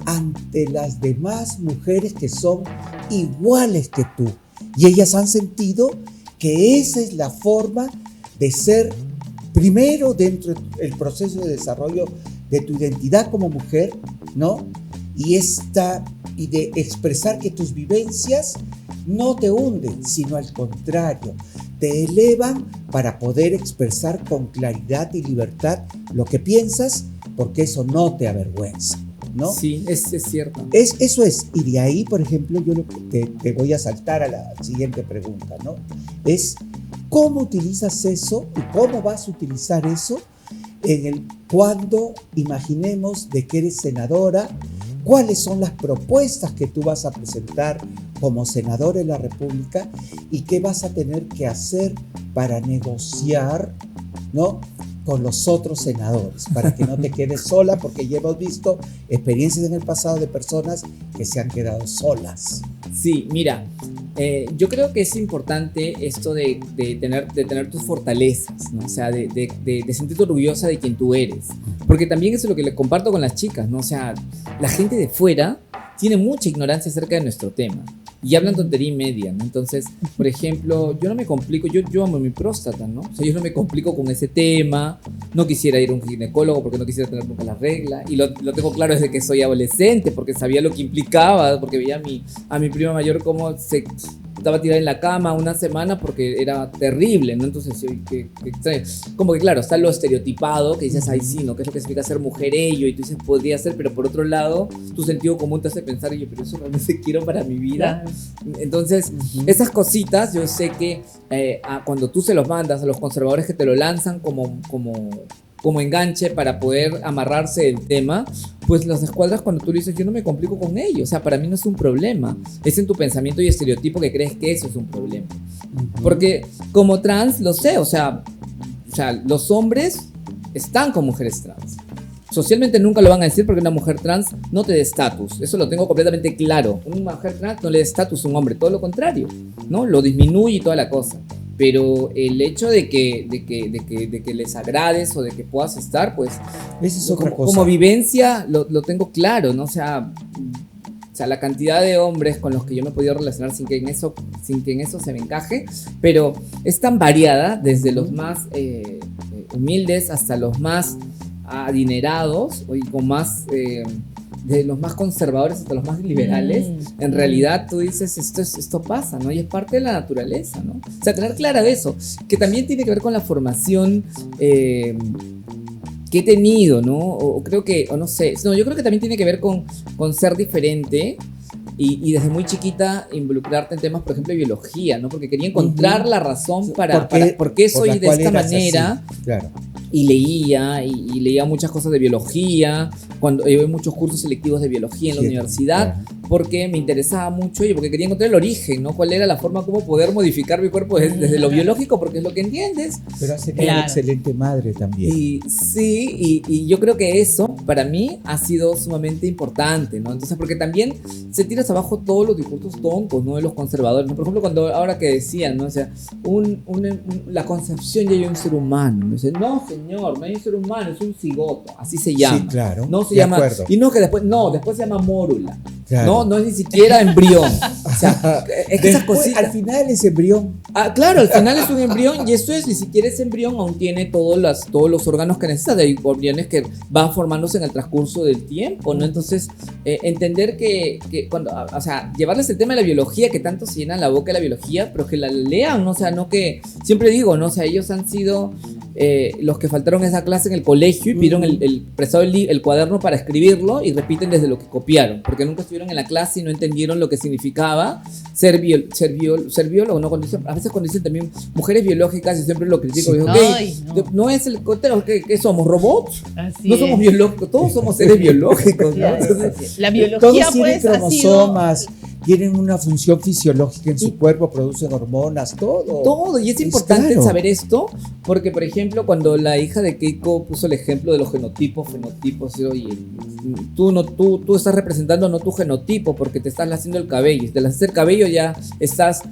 S2: ante las demás mujeres que son iguales que tú. Y ellas han sentido que esa es la forma de ser primero dentro del proceso de desarrollo de tu identidad como mujer, ¿no? Y de expresar que tus vivencias no te hunden, sino al contrario, te elevan para poder expresar con claridad y libertad lo que piensas, porque eso no te avergüenza, ¿no?
S4: Sí, es cierto.
S2: Eso es, y de ahí, por ejemplo, yo te voy a saltar a la siguiente pregunta, ¿no? Es, ¿cómo utilizas eso y cómo vas a utilizar eso cuando imaginemos de que eres senadora? ¿Cuáles son las propuestas que tú vas a presentar como senadora de la República y qué vas a tener que hacer para negociar, ¿no?, con los otros senadores, para que no te quedes sola, porque ya hemos visto experiencias en el pasado de personas que se han quedado solas?
S4: Sí, mira, yo creo que es importante esto de tener tus fortalezas, ¿no? O sea, de sentirte orgullosa de quien tú eres. Porque también eso es lo que les comparto con las chicas, ¿no? O sea, la gente de fuera tiene mucha ignorancia acerca de nuestro tema y hablan tontería y media, ¿no? Entonces, por ejemplo, yo no me complico, yo amo mi próstata, ¿no? O sea, yo no me complico con ese tema, no quisiera ir a un ginecólogo porque no quisiera tener nunca la regla, y lo tengo claro desde que soy adolescente, porque sabía lo que implicaba, porque veía a mi prima mayor cómo se estaba tirada en la cama una semana porque era terrible, ¿no? Entonces, como que claro, está lo estereotipado, que dices, ay, sí, ¿no? ¿Qué es lo que significa ser mujer ello? Y tú dices, podría ser, pero por otro lado, tu sentido común te hace pensar, yo, pero eso realmente quiero para mi vida. Entonces, esas cositas, yo sé que cuando tú se los mandas a los conservadores que te lo lanzan como enganche para poder amarrarse el tema, pues las escuadras cuando tú le dices, yo no me complico con ello, o sea, para mí no es un problema, es en tu pensamiento y estereotipo que crees que eso es un problema. Porque como trans, lo sé, o sea, los hombres están con mujeres trans. Socialmente nunca lo van a decir porque una mujer trans no te da estatus, eso lo tengo completamente claro. Una mujer trans no le da estatus a un hombre, todo lo contrario, ¿no? Lo disminuye y toda la cosa. Pero el hecho de que les agrades o de que puedas estar, pues,
S2: esa es otra cosa.
S4: Como vivencia lo tengo claro, ¿no? O sea, la cantidad de hombres con los que yo me he podido relacionar sin que en eso se me encaje, pero es tan variada, desde los más humildes hasta los más adinerados y con más... de los más conservadores hasta los más liberales, en realidad tú dices, esto pasa, ¿no? Y es parte de la naturaleza, ¿no? O sea, tener clara de eso, que también tiene que ver con la formación que he tenido, ¿no? O creo que, o no sé, no, yo creo que también tiene que ver con ser diferente y desde muy chiquita involucrarte en temas, por ejemplo, de biología, ¿no? Porque quería encontrar la razón por qué soy de esta manera.
S2: Así. Claro.
S4: Y leía muchas cosas de biología, cuando llevé muchos cursos selectivos de biología en la universidad, porque me interesaba mucho y porque quería encontrar el origen, ¿no? Cuál era la forma como poder modificar mi cuerpo desde lo biológico, porque es lo que entiendes.
S2: Pero has tenido una excelente madre también.
S4: Y yo creo que eso, para mí, ha sido sumamente importante, ¿no? Entonces, porque también se tiras abajo todos los discursos tontos, ¿no? De los conservadores, ¿no? Por ejemplo, ahora que decían, ¿no? O sea, la concepción ya hay un ser humano, ¿no? Dice, no, señor, no hay un ser humano, es un cigoto, así se llama.
S2: Sí, claro.
S4: No se llama.
S2: Acuerdo.
S4: Y no que después se llama mórula.
S2: Claro.
S4: No es ni siquiera embrión. O sea, es que esas cositas.
S2: Al final es embrión.
S4: Claro, al final es un embrión y eso es, ni siquiera es embrión, aún tiene todos los órganos que necesita. Hay embriones que van formándose en el transcurso del tiempo, ¿no? Entonces, entender que cuando, o sea, llevarles el tema de la biología, que tanto se llenan la boca de la biología, pero que la lean, ¿no? O sea, no que, siempre digo, ¿no? O sea, ellos han sido los que faltaron esa clase en el colegio y pidieron prestado el cuaderno para escribirlo y repiten desde lo que copiaron, porque nunca estuvieron en la clase y no entendieron lo que significaba ser biólogo, ¿no? A veces cuando dicen también mujeres biológicas, y siempre lo critico, digo, no es el cotero, ¿qué somos? ¿Robots?
S1: Así
S4: no somos biológicos, todos somos seres biológicos, ¿no? Entonces,
S1: la biología,
S2: todos tienen
S1: pues,
S2: cromosomas, tienen una función fisiológica en su cuerpo, producen hormonas, todo.
S4: Y es importante saber esto, porque, por ejemplo, cuando la hija de Keiko puso el ejemplo de los fenotipos, oye, tú estás representando no tu genotipo, porque te estás haciendo el cabello. Si te haces el cabello, ya estás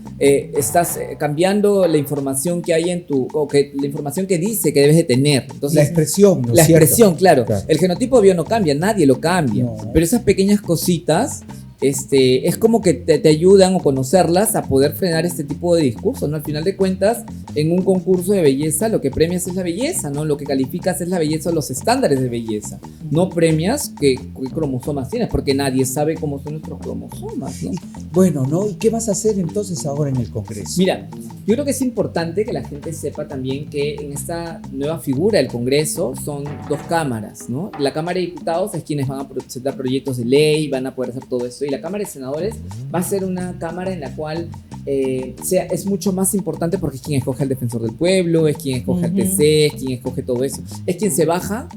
S4: cambiando la información que hay la información que dice que debes de tener. Entonces,
S2: la expresión, ¿no?
S4: La expresión, claro. El genotipo bio no cambia, nadie lo cambia.
S2: No.
S4: Pero esas pequeñas cositas, es como que te ayudan o conocerlas a poder frenar este tipo de discursos, ¿no? Al final de cuentas, en un concurso de belleza, lo que premias es la belleza, ¿no? Lo que calificas es la belleza o los estándares de belleza. No premias qué cromosomas tienes, porque nadie sabe cómo son nuestros cromosomas, ¿no?
S2: Bueno, ¿no? ¿Y qué vas a hacer entonces ahora en el Congreso?
S4: Mira, yo creo que es importante que la gente sepa también que en esta nueva figura del Congreso son dos cámaras, ¿no? La Cámara de Diputados es quienes van a presentar proyectos de ley, van a poder hacer todo esto, y la Cámara de Senadores va a ser una cámara en la cual es mucho más importante porque es quien escoge al defensor del pueblo, es quien escoge al TC, es quien escoge todo eso, es quien se baja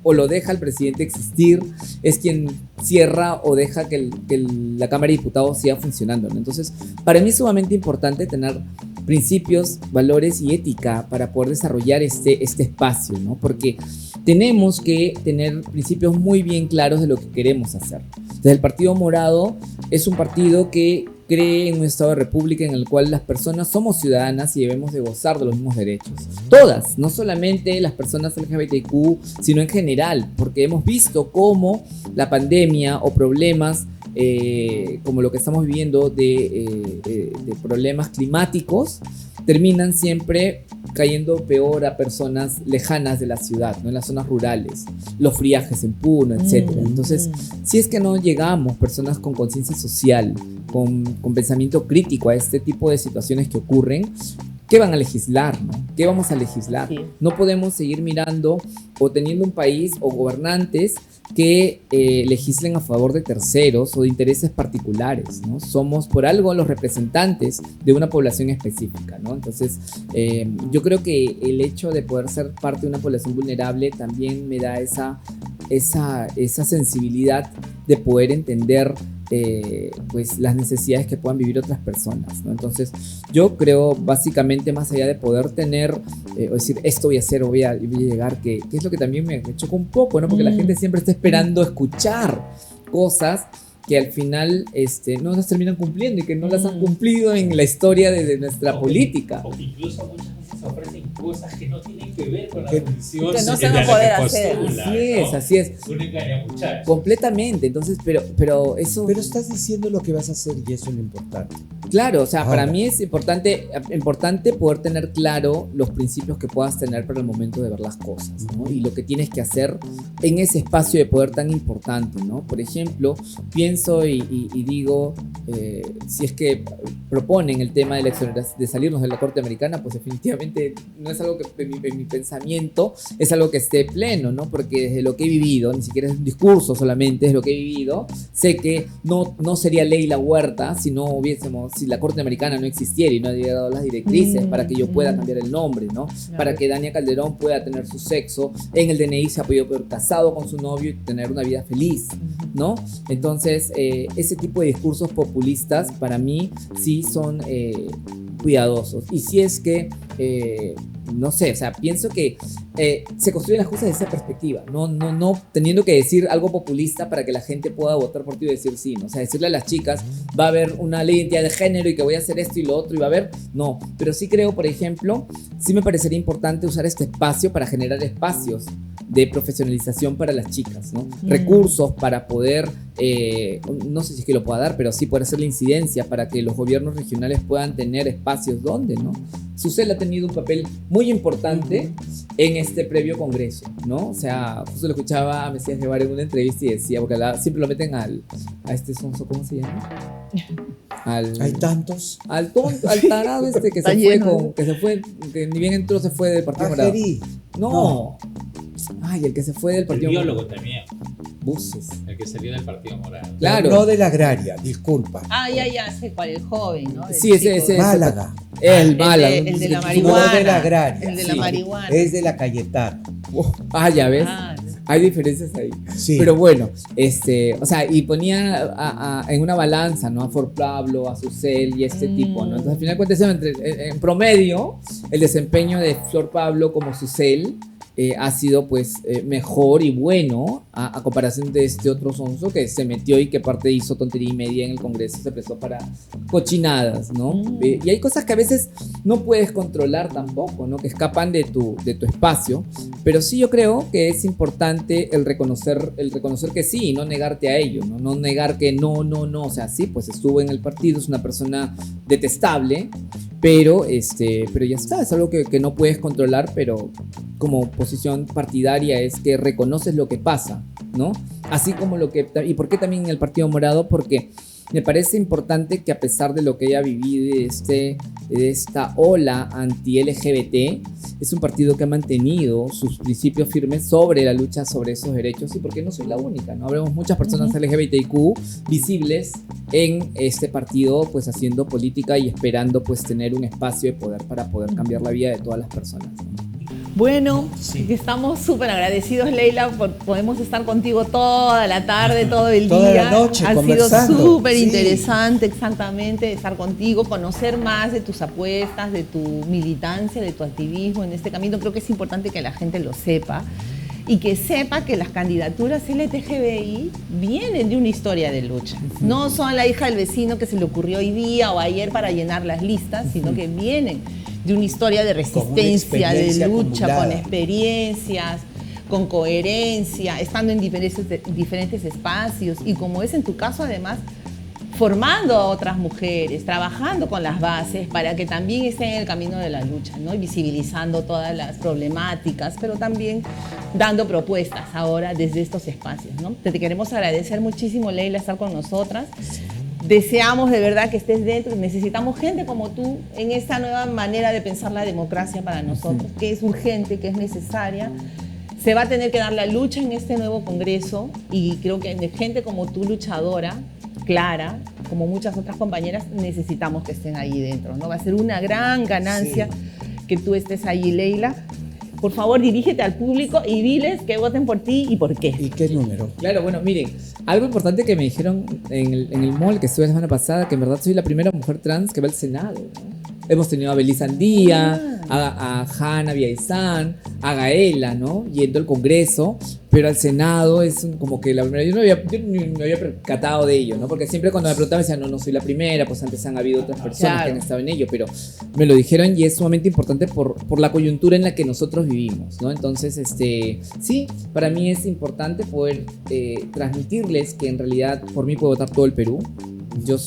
S4: o lo deja al presidente existir, es quien cierra o deja que la Cámara de Diputados siga funcionando, ¿no? Entonces, para mí es sumamente importante tener principios, valores y ética para poder desarrollar este espacio, ¿no? Porque tenemos que tener principios muy bien claros de lo que queremos hacer. Entonces, el Partido Morado es un partido que cree en un Estado de República en el cual las personas somos ciudadanas y debemos de gozar de los mismos derechos. Todas, no solamente las personas LGBTQ, sino en general, porque hemos visto cómo la pandemia o problemas como lo que estamos viviendo de problemas climáticos terminan siempre cayendo peor a personas lejanas de la ciudad, ¿no? En las zonas rurales, los friajes en Puno, etc. Entonces, si es que no llegamos, personas con conciencia social, con pensamiento crítico a este tipo de situaciones que ocurren, ¿qué van a legislar, no? ¿Qué vamos a legislar? Sí. No podemos seguir mirando o teniendo un país o gobernantes que legislen a favor de terceros o de intereses particulares, ¿no? Somos por algo los representantes de una población específica, ¿no? Entonces, yo creo que el hecho de poder ser parte de una población vulnerable también me da esa sensibilidad de poder entender pues las necesidades que puedan vivir otras personas, ¿no? Entonces yo creo básicamente, más allá de poder tener o decir esto voy a hacer o voy a llegar, que es lo que también me choca un poco, ¿no? Porque la gente siempre está esperando escuchar cosas que al final no las terminan cumpliendo y que no las han cumplido en la historia de nuestra política.
S3: O incluso muchas veces ofrecen cosas que no tienen que ver con la función
S1: que no se van a poder hacer.
S4: Así es.
S3: Un engaño, muchachos.
S4: Completamente. Entonces, pero eso...
S2: Pero estás diciendo lo que vas a hacer y eso es lo importante.
S4: Claro, o sea, para mí es importante poder tener claro los principios que puedas tener para el momento de ver las cosas, ¿no? Y lo que tienes que hacer en ese espacio de poder tan importante, ¿no? Por ejemplo, pienso y digo, si es que proponen el tema de salirnos de la Corte Americana, pues definitivamente no es algo que en mi pensamiento es algo que esté pleno, ¿no? Porque desde lo que he vivido, ni siquiera es un discurso solamente, es lo que he vivido, sé que no sería ley la huerta si la Corte Americana no existiera y no hubiera dado las directrices para que yo pueda cambiar el nombre, ¿no? Claro. Para que Dania Calderón pueda tener su sexo, en el DNI se ha podido ver casado con su novio y tener una vida feliz, ¿no? Entonces, ese tipo de discursos populistas para mí sí son cuidadosos. Y si es que, no sé, o sea, pienso que se construyen las cosas desde esa perspectiva, no teniendo que decir algo populista para que la gente pueda votar por ti y decir sí, ¿no? O sea, decirle a las chicas, va a haber una ley de identidad de género y que voy a hacer esto y lo otro y va a haber, no, pero sí creo, por ejemplo, sí me parecería importante usar este espacio para generar espacios de profesionalización para las chicas, ¿no? Recursos para poder, no sé si es que lo pueda dar, pero sí poder hacer la incidencia para que los gobiernos regionales puedan tener espacios donde, ¿no? Susel ha tenido un papel muy importante en este previo congreso, ¿no? O sea, justo lo escuchaba a Mesías Guevara en una entrevista y decía, porque siempre lo meten a este sonso, ¿cómo se llama?
S2: Hay tantos.
S4: Al tarado que se fue, que ni bien entró, se fue del Partido Morado. No. Ay, el que se fue del Partido
S3: Morado. El biólogo también.
S4: Buses.
S3: El que salió del Partido Morado.
S2: Claro. No de la agraria, disculpa.
S1: Ya sé cuál, el joven, ¿no?
S4: Sí, ese.
S2: Málaga.
S1: El de la marihuana.
S2: No de la agraria.
S1: El de la marihuana.
S2: Es de la Cayetana.
S4: Ya ves. Hay diferencias ahí. Sí. Pero bueno, o sea, y ponía en una balanza, ¿no? A For Pablo, a Susel y este tipo, ¿no? Entonces, al final de cuentas, en promedio, el desempeño de Flor Pablo como Susel ha sido pues mejor y bueno a comparación de este otro sonso que se metió y que aparte hizo tontería y media en el Congreso, se prestó para cochinadas, ¿no? Y hay cosas que a veces no puedes controlar tampoco, ¿no? Que escapan de tu espacio, pero sí yo creo que es importante el reconocer que sí y no negarte a ello, ¿no? No negar que no, o sea, sí, pues estuvo en el partido, es una persona detestable, pero ya está, es algo que no puedes controlar, pero como posición partidaria es que reconoces lo que pasa, ¿no? Así como ¿y por qué también en el Partido Morado? Porque me parece importante que a pesar de lo que ella vivido de esta ola anti-LGBT, es un partido que ha mantenido sus principios firmes sobre la lucha sobre esos derechos, y porque no soy la única, ¿no? Habremos muchas personas LGBTIQ visibles en este partido, pues haciendo política y esperando pues tener un espacio de poder para poder cambiar la vida de todas las personas, ¿no?
S1: Bueno, estamos súper agradecidos, Leila, podemos estar contigo toda la tarde, todo el
S2: toda
S1: día.
S2: La noche,
S1: ha
S2: conversando.
S1: sido súper interesante, exactamente, estar contigo, conocer más de tus apuestas, de tu militancia, de tu activismo en este camino. Creo que es importante que la gente lo sepa y que sepa que las candidaturas LGTBI vienen de una historia de lucha. No son la hija del vecino que se le ocurrió hoy día o ayer para llenar las listas, sino que vienen de una historia de resistencia, de lucha, acumulada, con experiencias, con coherencia, estando en diferentes espacios y, como es en tu caso, además, formando a otras mujeres, trabajando con las bases para que también estén en el camino de la lucha, ¿no? Y visibilizando todas las problemáticas, pero también dando propuestas ahora desde estos espacios, ¿no? Te queremos agradecer muchísimo, Leila, estar con nosotras. Deseamos de verdad que estés dentro. Necesitamos gente como tú en esta nueva manera de pensar la democracia para nosotros, que es urgente, que es necesaria. Se va a tener que dar la lucha en este nuevo Congreso y creo que gente como tú, luchadora, clara, como muchas otras compañeras, necesitamos que estén ahí dentro, ¿no? Va a ser una gran ganancia que tú estés ahí, Leila. Por favor, dirígete al público y diles que voten por ti y por qué.
S2: ¿Y qué número?
S4: Claro, bueno, miren, algo importante que me dijeron en el mall que estuve la semana pasada, que en verdad soy la primera mujer trans que va al Senado, ¿no? Hemos tenido a Belisa Andía, a Hanna Villaizán, a Gaela, ¿no? Yendo al Congreso, pero al Senado es como que la primera. Yo ni me había percatado de ello, ¿no? Porque siempre cuando me preguntaban decían, no soy la primera, pues antes han habido otras personas que han estado en ello, pero me lo dijeron y es sumamente importante por la coyuntura en la que nosotros vivimos, ¿no? Entonces, sí, para mí es importante poder transmitirles que en realidad por mí puede votar todo el Perú. Yo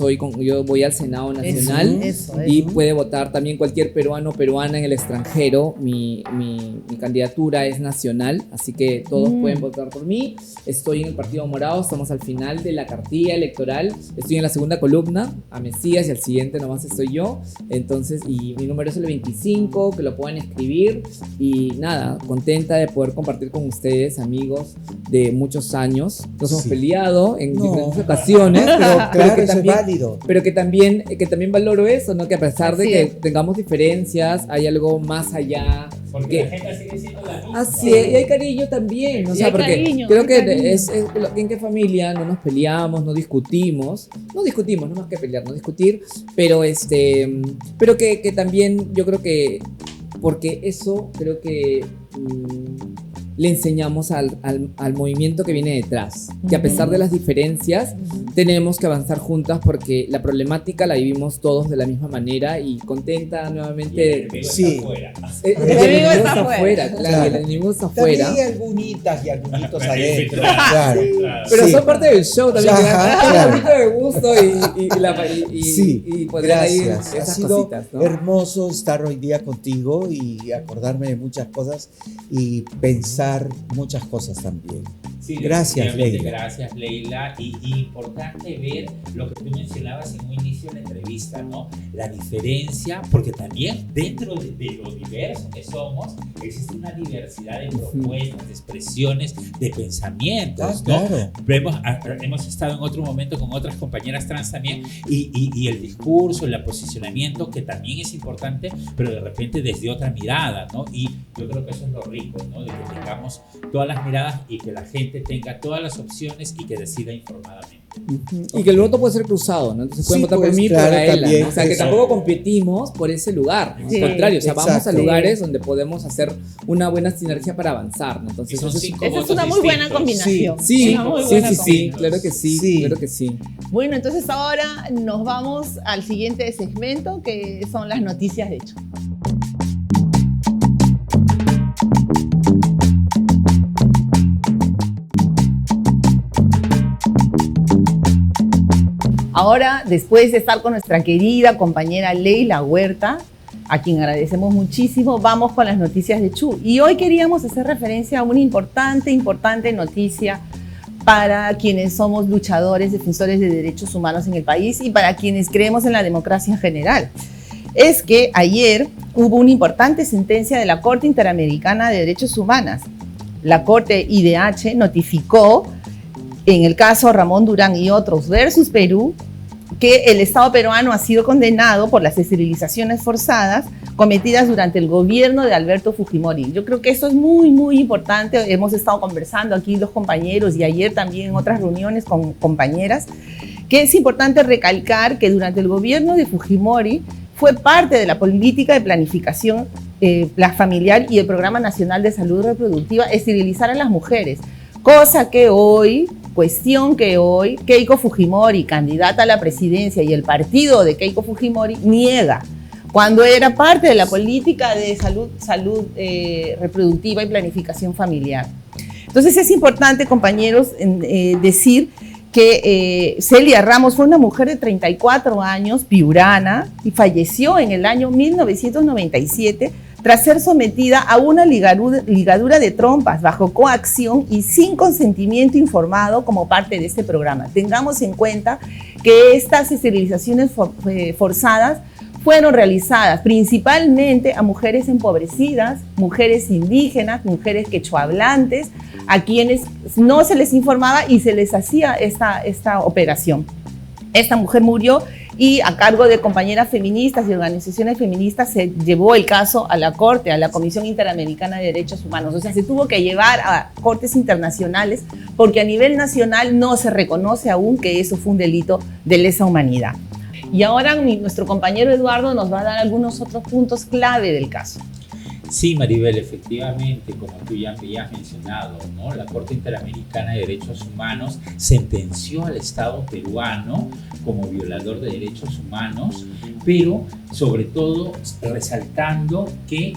S4: voy al Senado Nacional y puede votar también cualquier peruano o peruana en el extranjero. Mi candidatura es nacional, así que todos pueden votar por mí. Estoy en el Partido Morado, estamos al final de la cartilla electoral. Estoy en la segunda columna, a Mesías, y al siguiente nomás estoy yo. Entonces, y mi número es el 25, que lo pueden escribir. Y nada, contenta de poder compartir con ustedes, amigos de muchos años. Nos hemos peleado en diferentes ocasiones, pero que también,
S2: válido.
S4: Pero que también valoro eso, ¿no? Que a pesar de que tengamos diferencias, hay algo más allá.
S3: Porque la gente sigue siendo la misma.
S4: Así es, y hay cariño también, ¿no? O sea, porque cariño, creo que es en qué familia no nos peleamos, no discutimos, no más que pelear, no discutir, pero que también yo creo que, porque eso creo que le enseñamos al movimiento que viene detrás, que a pesar de las diferencias tenemos que avanzar juntas porque la problemática la vivimos todos de la misma manera. Y contenta nuevamente.
S3: El
S1: enemigo está afuera.
S4: Claro, el enemigo está afuera.
S2: También hay algunitas y algunitos adentro.
S3: Claro.
S4: Pero son parte del show también.
S2: Claro.
S4: Un poquito de gusto y poder ir esas
S2: ha sido
S4: cositas, ¿no?
S2: hermoso estar hoy día contigo y acordarme de muchas cosas y pensar muchas cosas también.
S3: Sí,
S2: gracias, Leila.
S3: Gracias, Leila. Y importante ver lo que tú mencionabas en un inicio de la entrevista, ¿no? La diferencia, porque también dentro de lo diverso que somos, existe una diversidad de propuestas, de expresiones, de pensamientos, ¿no? Claro. Hemos estado en otro momento con otras compañeras trans también, y el discurso, el posicionamiento, que también es importante, pero de repente desde otra mirada, ¿no? Y yo creo que eso es lo rico, ¿no? De que tengamos todas las miradas y que la gente tenga todas las opciones y que decida informadamente.
S4: Y que el voto puede ser cruzado, ¿no? Entonces pueden votar por mí, claro, por Gaela, ¿no? O sea, que tampoco competimos por ese lugar, ¿no? Al contrario, o sea, vamos a lugares donde podemos hacer una buena sinergia para avanzar, ¿no? Entonces
S1: esa es una muy buena combinación.
S4: Sí, claro que sí, claro que sí.
S1: Bueno, entonces ahora nos vamos al siguiente segmento, que son las noticias de hecho. Ahora, después de estar con nuestra querida compañera Leila Huerta, a quien agradecemos muchísimo, vamos con las noticias de Chu. Y hoy queríamos hacer referencia a una importante noticia para quienes somos luchadores, defensores de derechos humanos en el país y para quienes creemos en la democracia en general. Es que ayer hubo una importante sentencia de la Corte Interamericana de Derechos Humanos. La Corte IDH notificó, en el caso Ramón Durán y otros versus Perú, que el Estado peruano ha sido condenado por las esterilizaciones forzadas cometidas durante el gobierno de Alberto Fujimori. Yo creo que esto es muy, muy importante. Hemos estado conversando aquí los compañeros y ayer también en otras reuniones con compañeras, que es importante recalcar que durante el gobierno de Fujimori fue parte de la política de planificación familiar y el Programa Nacional de Salud Reproductiva esterilizar a las mujeres, cosa que hoy... Cuestión que hoy Keiko Fujimori, candidata a la presidencia, y el partido de Keiko Fujimori niega, cuando era parte de la política de salud reproductiva y planificación familiar. Entonces es importante, compañeros, decir que Celia Ramos fue una mujer de 34 años, piurana, y falleció en el año 1997 tras ser sometida a una ligadura de trompas bajo coacción y sin consentimiento informado como parte de este programa. Tengamos en cuenta que estas esterilizaciones forzadas fueron realizadas principalmente a mujeres empobrecidas, mujeres indígenas, mujeres quechuahablantes, a quienes no se les informaba y se les hacía esta operación. Esta mujer murió y a cargo de compañeras feministas y organizaciones feministas se llevó el caso a la Corte, a la Comisión Interamericana de Derechos Humanos. O sea, se tuvo que llevar a cortes internacionales porque a nivel nacional no se reconoce aún que eso fue un delito de lesa humanidad. Y ahora nuestro compañero Eduardo nos va a dar algunos otros puntos clave del caso.
S3: Sí, Maribel, efectivamente, como tú ya habías mencionado, ¿no? La Corte Interamericana de Derechos Humanos sentenció al Estado peruano como violador de derechos humanos, pero sobre todo resaltando que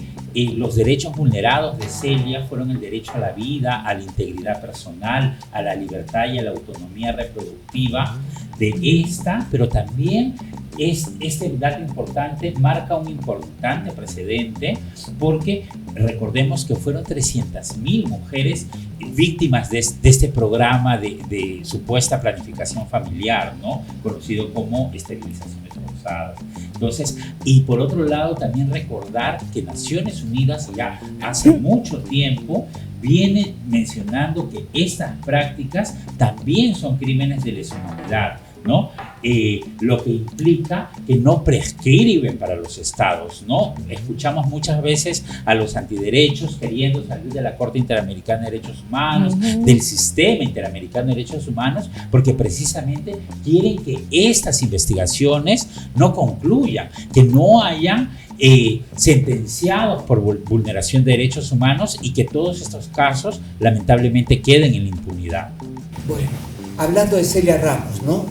S3: los derechos vulnerados de Celia fueron el derecho a la vida, a la integridad personal, a la libertad y a la autonomía reproductiva de esta, pero también este dato importante marca un importante precedente porque recordemos que fueron 300.000 mujeres víctimas de este programa de supuesta planificación familiar, ¿no? Conocido como esterilizaciones forzadas. Entonces, y por otro lado también recordar que Naciones Unidas ya hace mucho tiempo viene mencionando que estas prácticas también son crímenes de lesa humanidad, ¿no? Lo que implica que no prescriben para los estados, ¿no? Escuchamos muchas veces a los antiderechos queriendo salir de la Corte Interamericana de Derechos Humanos, del sistema interamericano de derechos humanos, porque precisamente quieren que estas investigaciones no concluyan, que no hayan sentenciados por vulneración de derechos humanos y que todos estos casos lamentablemente queden en la impunidad.
S2: Bueno, hablando de Celia Ramos, ¿no?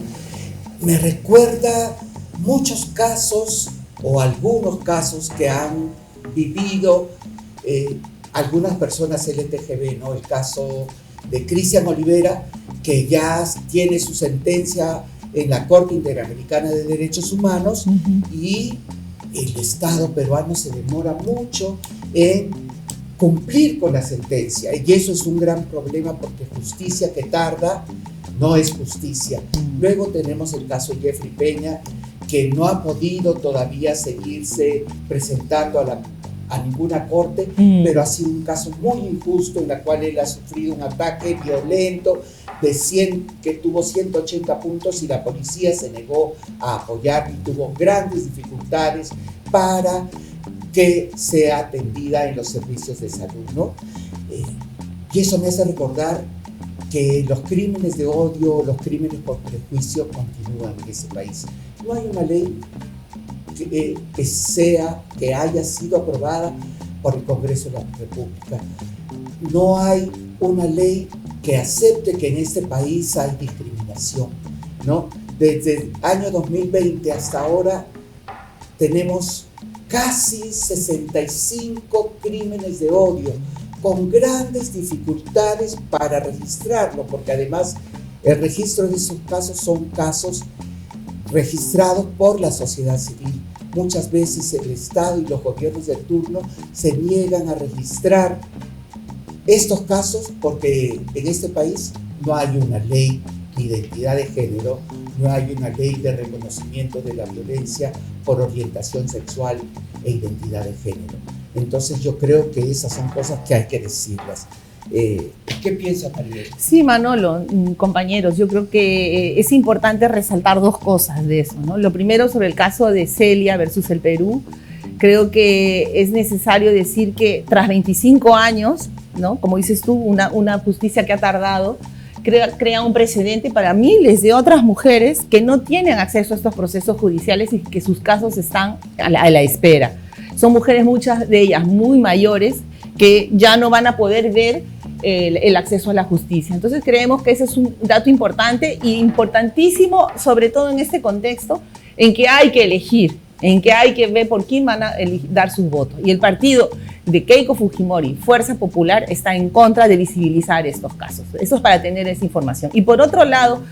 S2: Me recuerda muchos casos o algunos casos que han vivido algunas personas LGTB, ¿no? El caso de Cristian Olivera, que ya tiene su sentencia en la Corte Interamericana de Derechos Humanos, y el Estado peruano se demora mucho en cumplir con la sentencia, y eso es un gran problema porque justicia que tarda no es justicia. Luego tenemos el caso de Jeffrey Peña, que no ha podido todavía seguirse presentando a ninguna corte, pero ha sido un caso muy injusto en el cual él ha sufrido un ataque violento que tuvo 180 puntos y la policía se negó a apoyar y tuvo grandes dificultades para que sea atendida en los servicios de salud, ¿no? Y eso me hace recordar que los crímenes de odio, los crímenes por prejuicio continúan en ese país. No hay una ley que haya sido aprobada por el Congreso de la República. No hay una ley que acepte que en este país hay discriminación, ¿no? Desde el año 2020 hasta ahora tenemos casi 65 crímenes de odio, con grandes dificultades para registrarlo, porque además el registro de esos casos son casos registrados por la sociedad civil. Muchas veces el Estado y los gobiernos de turno se niegan a registrar estos casos porque en este país no hay una ley de identidad de género, no hay una ley de reconocimiento de la violencia por orientación sexual e identidad de género. Entonces yo creo que esas son cosas que hay que decirlas. ¿Qué piensa Maribel?
S1: Sí, Manolo, compañeros, yo creo que es importante resaltar dos cosas de eso, ¿no? Lo primero, sobre el caso de Celia versus el Perú, creo que es necesario decir que tras 25 años, ¿no? Como dices tú, una justicia que ha tardado, crea un precedente para miles de otras mujeres que no tienen acceso a estos procesos judiciales y que sus casos están a la espera. Son mujeres, muchas de ellas muy mayores, que ya no van a poder ver el acceso a la justicia. Entonces creemos que ese es un dato importante y importantísimo, sobre todo en este contexto en que hay que elegir, en que hay que ver por quién van a dar sus votos. Y el partido de Keiko Fujimori, Fuerza Popular, está en contra de visibilizar estos casos. Eso es para tener esa información. Y por otro lado,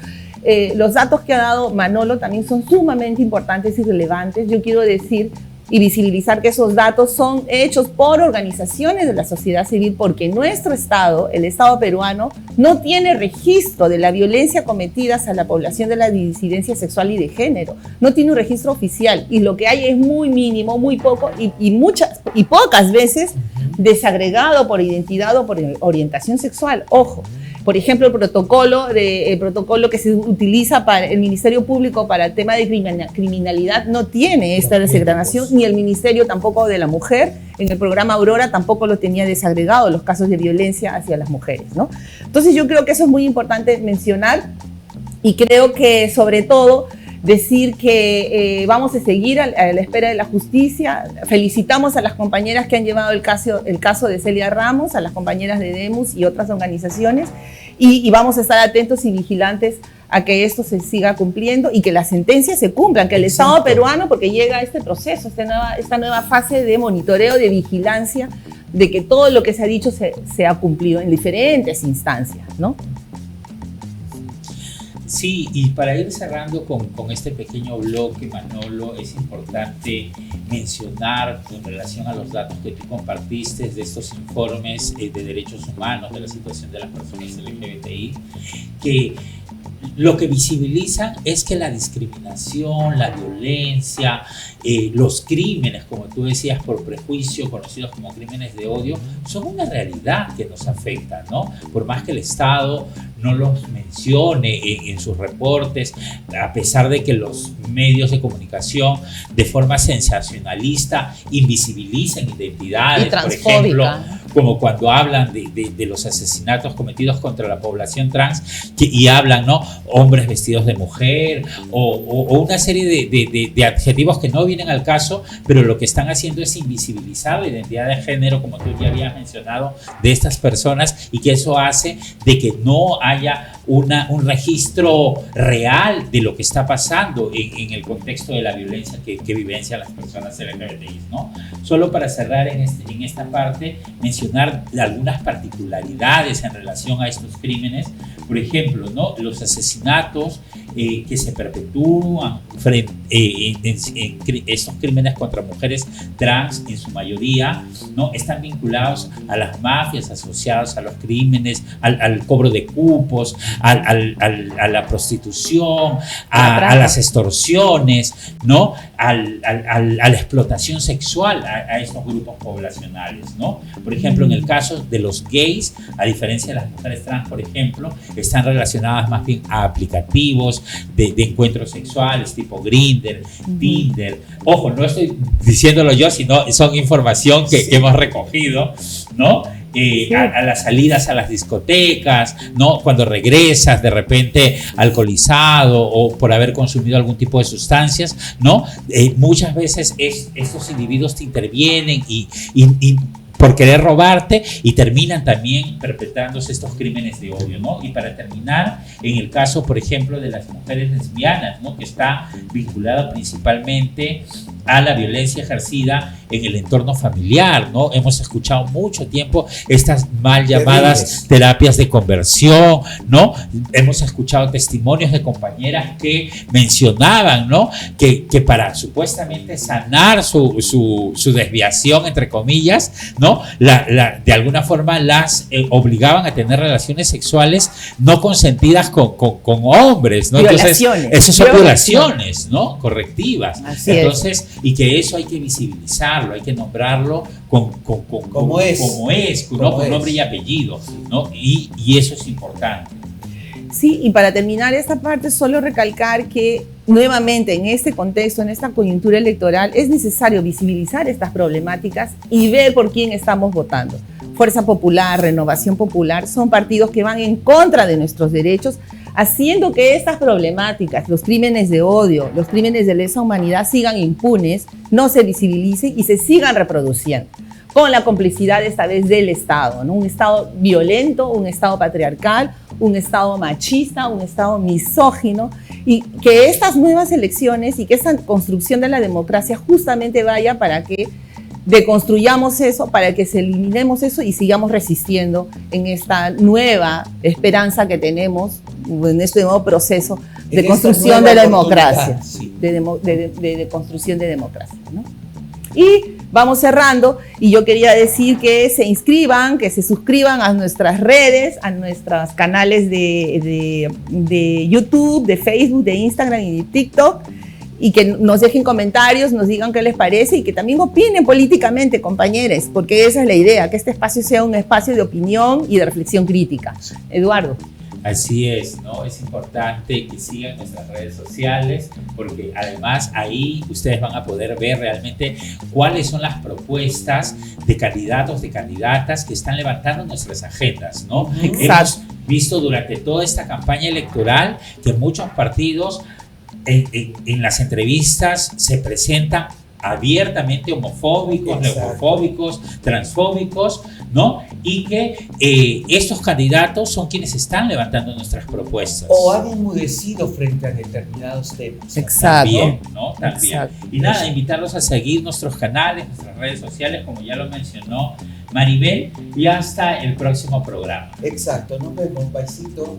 S1: los datos que ha dado Manolo también son sumamente importantes y relevantes. Yo quiero decir y visibilizar que esos datos son hechos por organizaciones de la sociedad civil, porque nuestro Estado, el Estado peruano, no tiene registro de la violencia cometida hacia la población de la disidencia sexual y de género. No tiene un registro oficial y lo que hay es muy mínimo, muy poco y pocas veces desagregado por identidad o por orientación sexual. Ojo. Por ejemplo, el protocolo que se utiliza para el Ministerio Público para el tema de criminalidad no tiene esta desagregación, ni el Ministerio tampoco de la Mujer, en el programa Aurora tampoco lo tenía desagregado, los casos de violencia hacia las mujeres, ¿no? Entonces yo creo que eso es muy importante mencionar y creo que sobre todo decir que vamos a seguir a la espera de la justicia. Felicitamos a las compañeras que han llevado el caso de Celia Ramos, a las compañeras de Demus y otras organizaciones, y vamos a estar atentos y vigilantes a que esto se siga cumpliendo y que las sentencias se cumplan, que el Estado peruano, porque llega este proceso, esta nueva fase de monitoreo, de vigilancia, de que todo lo que se ha dicho se ha cumplido en diferentes instancias, ¿no?
S3: Sí, y para ir cerrando con este pequeño bloque, Manolo, es importante mencionar en relación a los datos que tú compartiste de estos informes de derechos humanos, de la situación de las personas LGBTI, que lo que visibilizan es que la discriminación, la violencia, los crímenes, como tú decías, por prejuicio, conocidos como crímenes de odio, son una realidad que nos afecta, ¿no? Por más que el Estado no los mencione en sus reportes, a pesar de que los medios de comunicación de forma sensacionalista invisibilicen identidades, por ejemplo, como cuando hablan de los asesinatos cometidos contra la población trans y hablan, ¿no? Hombres vestidos de mujer o una serie de adjetivos que no vienen al caso, pero lo que están haciendo es invisibilizar la identidad de género, como tú ya habías mencionado, de estas personas, y que eso hace de que no haya un registro real de lo que está pasando en el contexto de la violencia que vivencian las personas LGBTI, ¿no? Solo para cerrar en esta parte, mencionar algunas particularidades en relación a estos crímenes. Por ejemplo, ¿no? Los asesinatos que se perpetúan estos crímenes contra mujeres trans, en su mayoría, ¿no? Están vinculados a las mafias asociadas a los crímenes, al cobro de cupos, a la prostitución, a las extorsiones, ¿no? A la explotación sexual a estos grupos poblacionales, ¿no? Por ejemplo, en el caso de los gays, a diferencia de las mujeres trans, por ejemplo, están relacionadas más bien a aplicativos de encuentros sexuales tipo Grindr, Tinder. Ojo, no estoy diciéndolo yo, sino son información que hemos recogido, ¿no? A las salidas a las discotecas, ¿no? Cuando regresas de repente alcoholizado o por haber consumido algún tipo de sustancias, ¿no? Muchas veces estos individuos te intervienen y por querer robarte y terminan también perpetrándose estos crímenes de odio, ¿no? Y para terminar, en el caso, por ejemplo, de las mujeres lesbianas, ¿no? Que está vinculado principalmente a la violencia ejercida en el entorno familiar, ¿no? Hemos escuchado mucho tiempo estas mal llamadas terapias de conversión, ¿no? Hemos escuchado testimonios de compañeras que mencionaban, ¿no? Que para supuestamente sanar su desviación, entre comillas, ¿no? De alguna forma las obligaban a tener relaciones sexuales no consentidas con hombres, ¿no? Entonces, esas son violaciones, ¿no? Correctivas.
S1: Así
S3: entonces, y que eso hay que visibilizarlo, hay que nombrarlo como es, con nombre y apellido, ¿no? Y eso es importante.
S1: Sí, y para terminar esta parte, solo recalcar que nuevamente en este contexto, en esta coyuntura electoral, es necesario visibilizar estas problemáticas y ver por quién estamos votando. Fuerza Popular, Renovación Popular, son partidos que van en contra de nuestros derechos, haciendo que estas problemáticas, los crímenes de odio, los crímenes de lesa humanidad sigan impunes, no se visibilicen y se sigan reproduciendo, con la complicidad esta vez del Estado, ¿no? Un Estado violento, un Estado patriarcal, un Estado machista, un Estado misógino, y que estas nuevas elecciones y que esta construcción de la democracia justamente vaya para que deconstruyamos eso, para que se eliminemos eso y sigamos resistiendo en esta nueva esperanza que tenemos, en este nuevo proceso de construcción de la democracia, sí. de construcción de democracia, ¿no? Y vamos cerrando, y yo quería decir que se inscriban, que se suscriban a nuestras redes, a nuestros canales de YouTube, de Facebook, de Instagram y de TikTok, y que nos dejen comentarios, nos digan qué les parece y que también opinen políticamente, compañeros, porque esa es la idea, que este espacio sea un espacio de opinión y de reflexión crítica. Eduardo.
S3: Así es, ¿no? Es importante que sigan nuestras redes sociales porque además ahí ustedes van a poder ver realmente cuáles son las propuestas de candidatos, de candidatas que están levantando nuestras agendas, ¿no? Hemos visto durante toda esta campaña electoral que muchos partidos en las entrevistas se presentan abiertamente homofóbicos, neofóbicos, transfóbicos, ¿no? Y que estos candidatos son quienes están levantando nuestras propuestas.
S2: O han enmudecido frente a determinados temas.
S1: Exacto.
S3: También, ¿no? También.
S1: Exacto.
S3: Y nada, invitarlos a seguir nuestros canales, nuestras redes sociales, como ya lo mencionó Maribel, y hasta el próximo programa.
S2: Exacto, nos vemos, paisito.